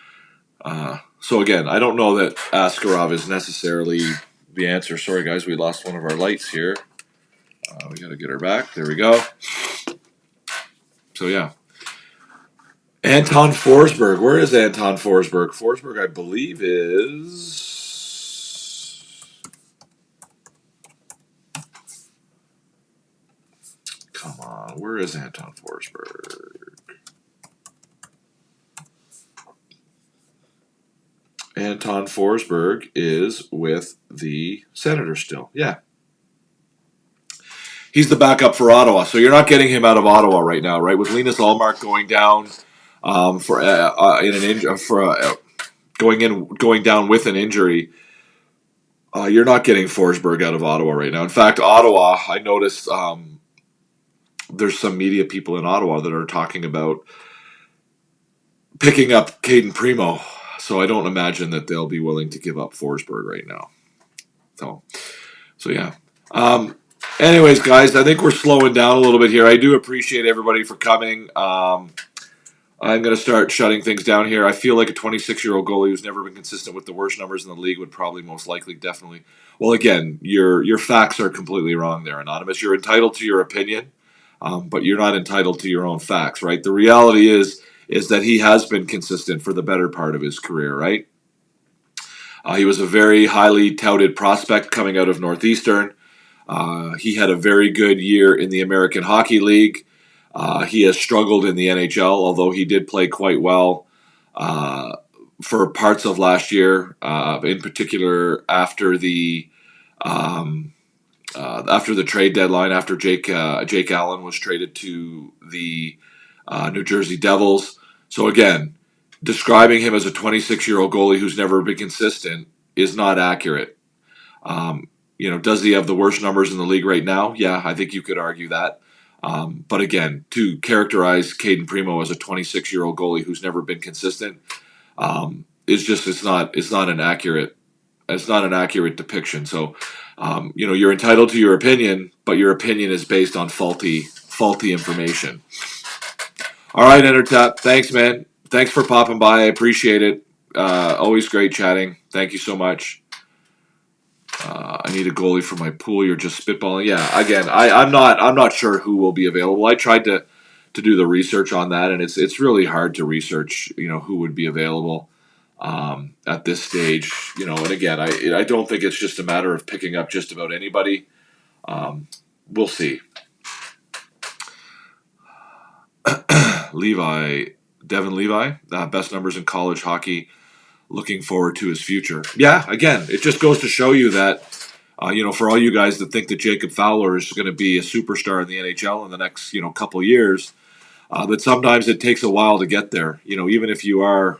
So again, I don't know that Askarov is necessarily the answer. Sorry, guys, we lost one of our lights here. We got to get her back. There we go. So yeah. Anton Forsberg. Where is Anton Forsberg? Forsberg, I believe, is... Come on. Where is Anton Forsberg? Anton Forsberg is with the Senators still. Yeah. He's the backup for Ottawa. So you're not getting him out of Ottawa right now, right? With Linus Ullmark going down going down with an injury, you're not getting Forsberg out of Ottawa right now. In fact, Ottawa, I noticed there's some media people in Ottawa that are talking about picking up Caden Primo. So I don't imagine that they'll be willing to give up Forsberg right now. So yeah. Anyways, guys, I think we're slowing down a little bit here. I do appreciate everybody for coming. I'm going to start shutting things down here. I feel like a 26-year-old goalie who's never been consistent with the worst numbers in the league would probably most likely definitely. Well, again, your facts are completely wrong there, Anonymous. You're entitled to your opinion, but you're not entitled to your own facts, right? The reality is that he has been consistent for the better part of his career, right? He was a very highly touted prospect coming out of Northeastern. He had a very good year in the American Hockey League. He has struggled in the NHL, although he did play quite well for parts of last year, in particular after the trade deadline, after Jake Allen was traded to the New Jersey Devils. So again, describing him as a 26-year-old goalie who's never been consistent is not accurate. Does he have the worst numbers in the league right now? Yeah, I think you could argue that. But again, to characterize Caden Primo as a 26-year-old goalie who's never been consistent it's not an accurate depiction. So you're entitled to your opinion, but your opinion is based on faulty information. All right, Entertap. Thanks, man. Thanks for popping by. I appreciate it. Always great chatting. Thank you so much. I need a goalie for my pool. You're just spitballing. Yeah, again, I'm not sure who will be available. I tried to do the research on that, and it's really hard to research, who would be available at this stage. And again, I don't think it's just a matter of picking up just about anybody. We'll see. Devin Levi, best numbers in college hockey. Looking forward to his future. Yeah, again, it just goes to show you that, for all you guys that think that Jacob Fowler is going to be a superstar in the NHL in the next, couple years, that sometimes it takes a while to get there. Even if you are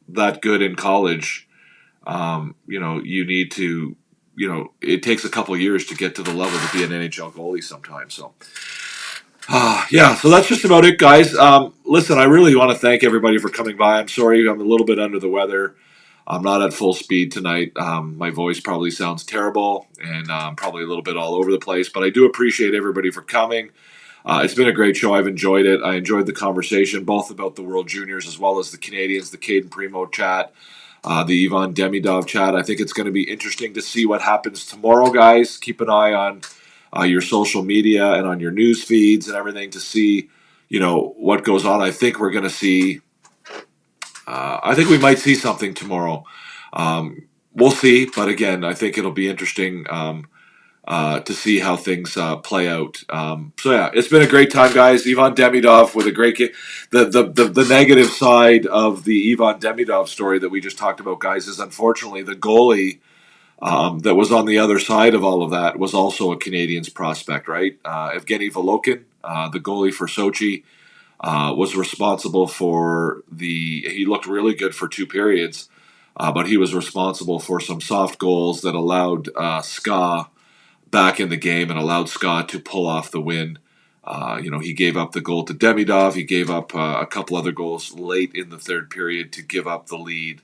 that good in college, you need to, it takes a couple years to get to the level to be an NHL goalie sometimes. So. So that's just about it, guys. Listen, I really want to thank everybody for coming by. I'm sorry I'm a little bit under the weather. I'm not at full speed tonight. My voice probably sounds terrible and probably a little bit all over the place, but I do appreciate everybody for coming. It's been a great show. I've enjoyed it. I enjoyed the conversation, both about the World Juniors as well as the Canadiens, the Caden Primo chat. the Ivan Demidov chat. I think it's going to be interesting to see what happens tomorrow, guys. Keep an eye on your social media and on your news feeds and everything to see, what goes on. I think we're going to see. I think we might see something tomorrow. We'll see, but again, I think it'll be interesting to see how things play out. So yeah, it's been a great time, guys. Ivan Demidov with a great game. The negative side of the Ivan Demidov story that we just talked about, guys, is unfortunately the goalie that was on the other side of all of that was also a Canadiens prospect, right? Evgeny Volokin, the goalie for Sochi, was responsible for he looked really good for 2 periods, but he was responsible for some soft goals that allowed Ska back in the game and allowed Scott to pull off the win. He gave up the goal to Demidov. He gave up a couple other goals late in the 3rd period to give up the lead.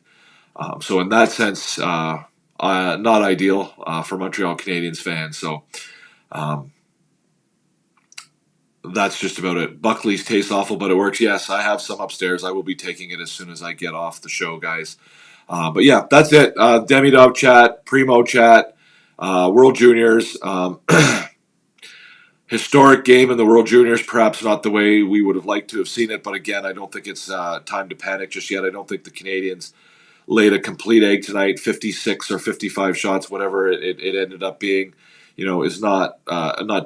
So in that sense, not ideal for Montreal Canadiens fans. So that's just about it. Buckley's tastes awful, but it works. Yes, I have some upstairs. I will be taking it as soon as I get off the show, guys. But yeah, that's it. Demidov chat, Primo chat. World Juniors, historic game in the World Juniors, perhaps not the way we would have liked to have seen it, but again, I don't think it's time to panic just yet. I don't think the Canadiens laid a complete egg tonight, 56 or 55 shots, whatever it ended up being, is not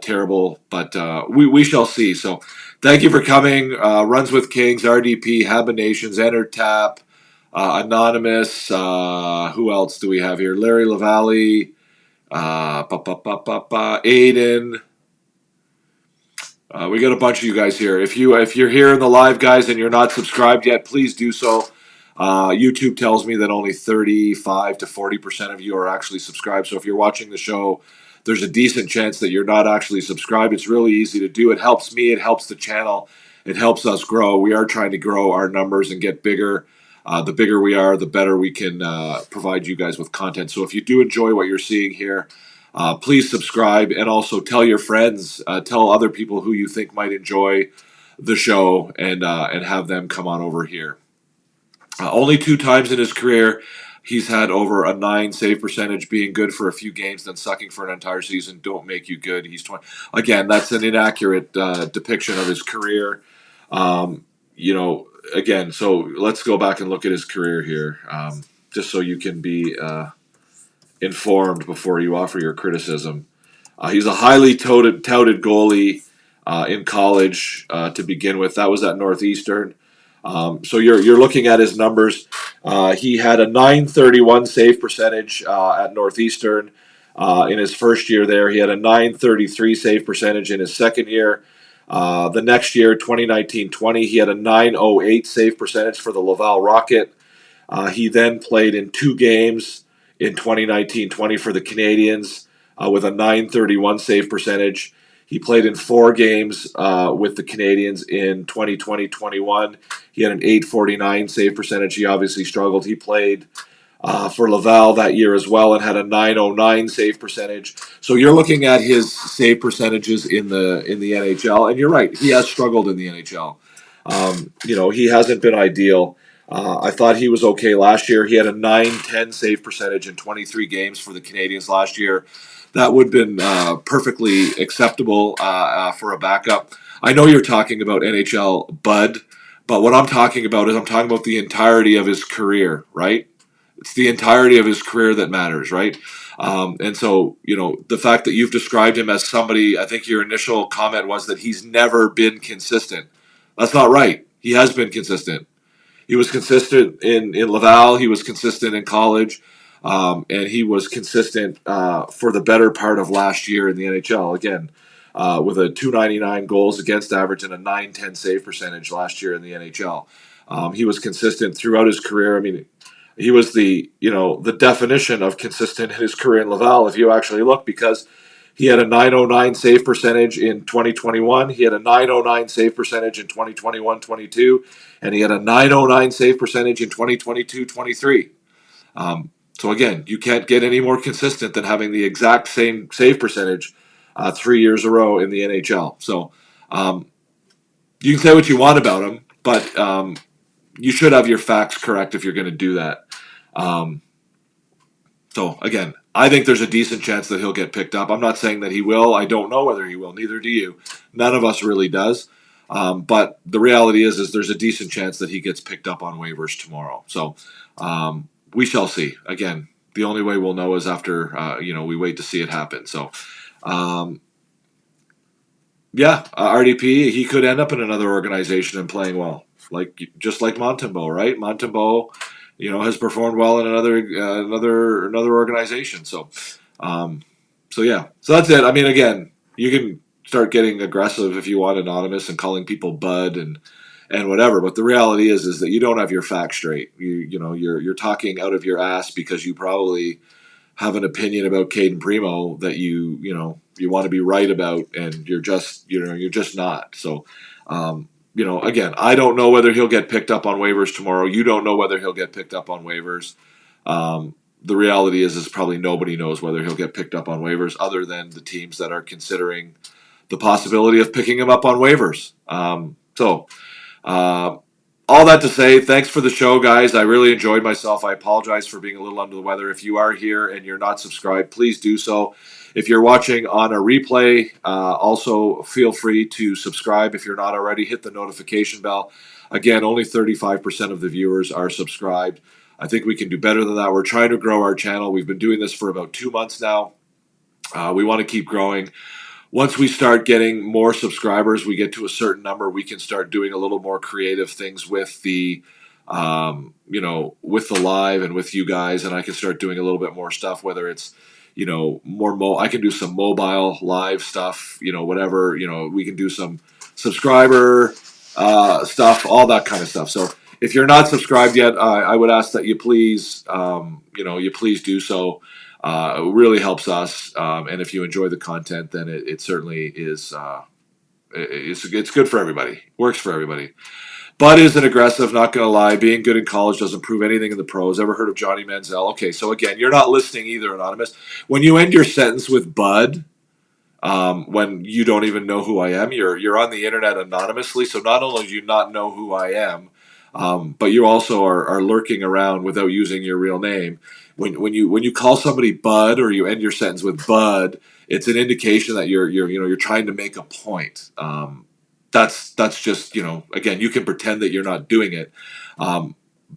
terrible, but we shall see. So thank you for coming. Runs with Kings, RDP, Habinations, Enter Tap, Anonymous, who else do we have here? Larry Lavalle, Aiden. We got a bunch of you guys here. If you're here in the live, guys, and you're not subscribed yet, please do so. YouTube tells me that only 35 to 40% of you are actually subscribed. So if you're watching the show, there's a decent chance that you're not actually subscribed. It's really easy to do. It helps me. It helps the channel. It helps us grow. We are trying to grow our numbers and get bigger. The bigger we are, the better we can provide you guys with content. So if you do enjoy what you're seeing here, please subscribe and also tell your friends, tell other people who you think might enjoy the show and have them come on over here. Only 2 times in his career, he's had over a 9 save percentage. Being good for a few games, then sucking for an entire season don't make you good. He's 20. Again, that's an inaccurate depiction of his career. Again, so let's go back and look at his career here, just so you can be informed before you offer your criticism. He's a highly touted goalie in college to begin with. That was at Northeastern. So you're looking at his numbers. He had a .931 save percentage at Northeastern in his first year there. He had a .933 save percentage in his second year. The next year, 2019-20, he had a .908 save percentage for the Laval Rocket. He then played in 2 games in 2019-20 for the Canadiens with a .931 save percentage. He played in 4 games with the Canadiens in 2020-21. He had an .849 save percentage. He obviously struggled. He played for Laval that year as well and had a .909 save percentage. So you're looking at his save percentages in the NHL, and you're right, he has struggled in the NHL. He hasn't been ideal. I thought he was okay last year. He had a .910 save percentage in 23 games for the Canadiens last year. That would have been perfectly acceptable for a backup. I know you're talking about NHL Bud, but what I'm talking about is I'm talking about the entirety of his career, right? It's the entirety of his career that matters, right? And so, the fact that you've described him as somebody, I think your initial comment was that he's never been consistent. That's not right. He has been consistent. He was consistent in Laval. He was consistent in college. And he was consistent for the better part of last year in the NHL. Again, with a .299 goals against average and a .910 save percentage last year in the NHL. He was consistent throughout his career. I mean, he was the definition of consistent in his career in Laval, if you actually look, because he had a .909 save percentage in 2021. He had a .909 save percentage in 2021-22, and he had a .909 save percentage in 2022-23. So again, you can't get any more consistent than having the exact same save percentage 3 years in a row in the NHL. So you can say what you want about him, but you should have your facts correct if you're going to do that. So again, I think there's a decent chance that he'll get picked up. I'm not saying that he will. I don't know whether he will. Neither do you. None of us really does. But the reality is there's a decent chance that he gets picked up on waivers tomorrow. So we shall see. Again, the only way we'll know is after we wait to see it happen. So RDP, he could end up in another organization and playing well, just like Montembeault, right? Montembeault, has performed well in another organization. So that's it. I mean, again, you can start getting aggressive if you want, anonymous, and calling people bud and whatever. But the reality is that you don't have your facts straight. You're talking out of your ass because you probably have an opinion about Caden Primo that you want to be right about, and you're just not. So, again, I don't know whether he'll get picked up on waivers tomorrow. You don't know whether he'll get picked up on waivers. The reality is probably nobody knows whether he'll get picked up on waivers other than the teams that are considering the possibility of picking him up on waivers. All that to say, thanks for the show, guys. I really enjoyed myself. I apologize for being a little under the weather. If you are here and you're not subscribed, please do so. If you're watching on a replay, also feel free to subscribe. If you're not already, hit the notification bell. Again, only 35% of the viewers are subscribed. I think we can do better than that. We're trying to grow our channel. We've been doing this for about 2 months now. We want to keep growing. Once we start getting more subscribers, we get to a certain number, we can start doing a little more creative things with the, with the live and with you guys, and I can start doing a little bit more stuff, whether it's, I can do some mobile live stuff, whatever, we can do some subscriber stuff, all that kind of stuff. So if you're not subscribed yet, I would ask that you please, you please do so. It really helps us, and if you enjoy the content, then it certainly is. It's good for everybody. Works for everybody. Bud isn't aggressive. Not going to lie. Being good in college doesn't prove anything in the pros. Ever heard of Johnny Manziel? Okay, so again, you're not listening either, anonymous. When you end your sentence with Bud, when you don't even know who I am, you're on the internet anonymously. So not only do you not know who I am, but you also are lurking around without using your real name. When you call somebody Bud or you end your sentence with Bud, it's an indication that you're trying to make a point. That's just, again, you can pretend that you're not doing it.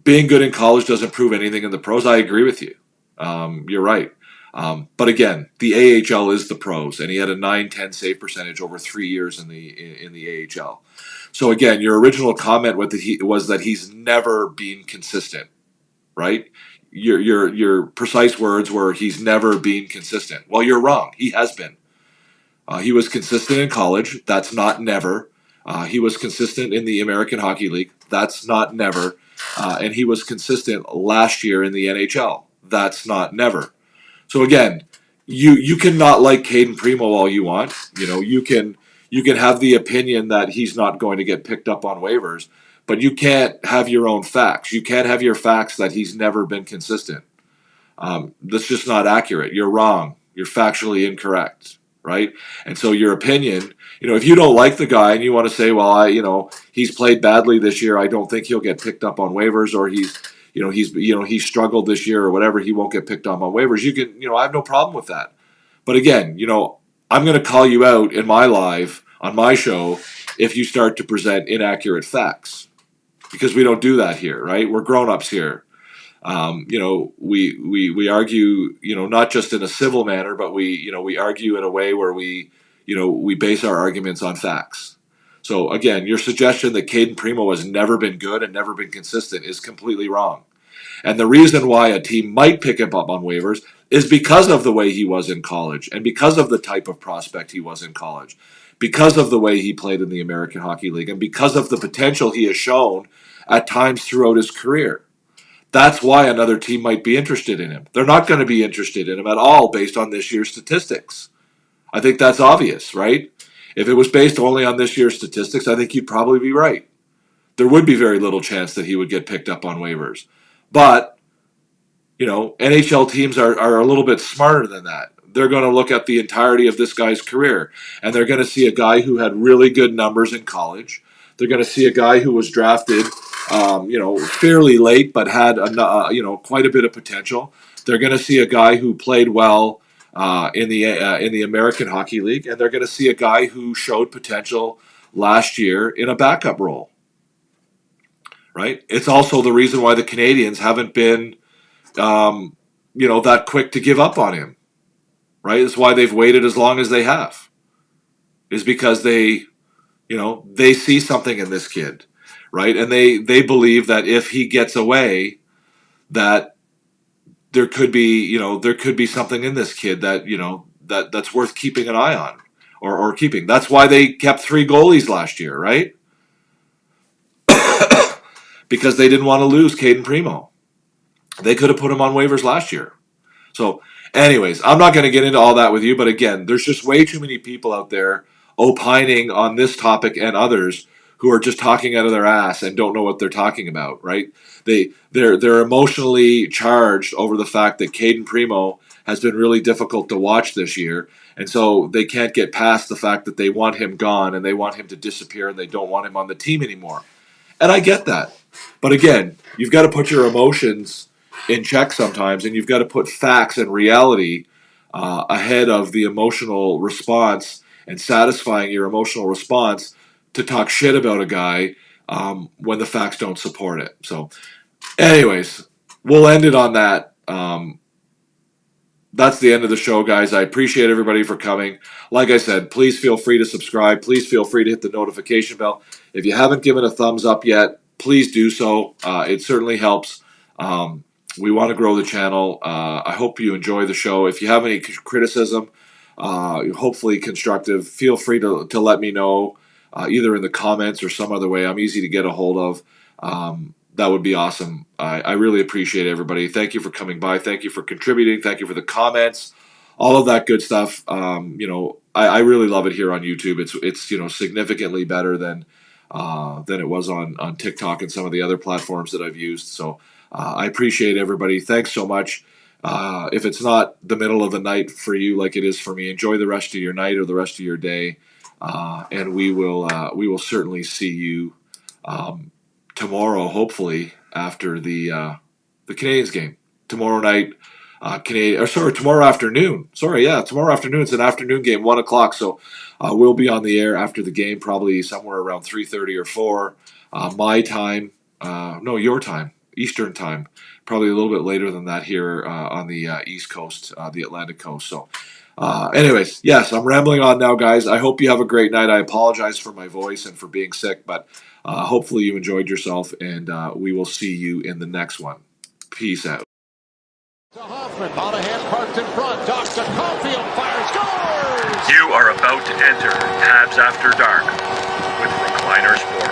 Being good in college doesn't prove anything in the pros. I agree with you. You're right. But again, the AHL is the pros, and he had a 9-10 save percentage over 3 years in the AHL. So again, your original comment was that he's never been consistent, right? Your precise words were he's never been consistent. Well, you're wrong. He has been. He was consistent in college. That's not never. He was consistent in the American Hockey League. That's not never. And he was consistent last year in the NHL. That's not never. So again, you can not like Caden Primo all you want. You can have the opinion that he's not going to get picked up on waivers, but you can't have your own facts. You can't have your facts that he's never been consistent. That's just not accurate. You're wrong. You're factually incorrect, right? And so your opinion, if you don't like the guy and you want to say, well, he's played badly this year, I don't think he'll get picked up on waivers, or he's struggled this year or whatever, he won't get picked up on waivers. You can, I have no problem with that. But again, I'm going to call you out in my live on my show if you start to present inaccurate facts, because we don't do that here, right? We're grown-ups here. We argue, not just in a civil manner, but we argue in a way where we base our arguments on facts. So again, your suggestion that Caden Primo has never been good and never been consistent is completely wrong. And the reason why a team might pick him up on waivers is because of the way he was in college, and because of the type of prospect he was in college, because of the way he played in the American Hockey League, and because of the potential he has shown at times throughout his career. That's why another team might be interested in him. They're not going to be interested in him at all based on this year's statistics. I think that's obvious, right? If it was based only on this year's statistics, I think you'd probably be right. There would be very little chance that he would get picked up on waivers. But, NHL teams are a little bit smarter than that. They're going to look at the entirety of this guy's career, and they're going to see a guy who had really good numbers in college. They're going to see a guy who was drafted fairly late, but had quite a bit of potential. They're going to see a guy who played well in the American Hockey League, and they're going to see a guy who showed potential last year in a backup role. Right? It's also the reason why the Canadiens haven't been, that quick to give up on him. Right? It's why they've waited as long as they have. Is because they see something in this kid, right? And they believe that if he gets away, that there could be something in this kid that that's worth keeping an eye on or keeping. That's why they kept 3 goalies last year, right? Because they didn't want to lose Caden Primo. They could have put him on waivers last year. So, anyways, I'm not going to get into all that with you, but again, there's just way too many people out there opining on this topic and others who are just talking out of their ass and don't know what they're talking about, right? They're emotionally charged over the fact that Caden Primo has been really difficult to watch this year, and so they can't get past the fact that they want him gone and they want him to disappear and they don't want him on the team anymore. And I get that. But again, you've got to put your emotions in check sometimes, and you've got to put facts and reality ahead of the emotional response and satisfying your emotional response to talk shit about a guy when the facts don't support it. So, anyways, we'll end it on that. That's the end of the show, guys. I appreciate everybody for coming. Like I said, please feel free to subscribe. Please feel free to hit the notification bell. If you haven't given a thumbs up yet, please do so. It certainly helps. We want to grow the channel. I hope you enjoy the show. If you have any criticism, hopefully constructive, feel free to let me know either in the comments or some other way. I'm easy to get a hold of. That would be awesome. I really appreciate everybody. Thank you for coming by. Thank you for contributing. Thank you for the comments. All of that good stuff. I really love it here on YouTube. It's significantly better than it was on TikTok and some of the other platforms that I've used. So I appreciate everybody. Thanks so much. If it's not the middle of the night for you like it is for me, enjoy the rest of your night or the rest of your day. And we will certainly see you tomorrow, hopefully after the Canadiens game. Tomorrow night, tomorrow afternoon. Tomorrow afternoon. It's an afternoon game, 1:00. So we'll be on the air after the game, probably somewhere around 3:30 or 4 my time. Your time, Eastern time. Probably a little bit later than that here on the East Coast, the Atlantic coast. So, anyways, yes, I'm rambling on now, guys. I hope you have a great night. I apologize for my voice and for being sick, but hopefully you enjoyed yourself, and we will see you in the next one. Peace out. To Hoffman, Monahan parked in front. Docks to Caulfield, fires, scores! You are about to enter Habs After Dark with Recliner Sports.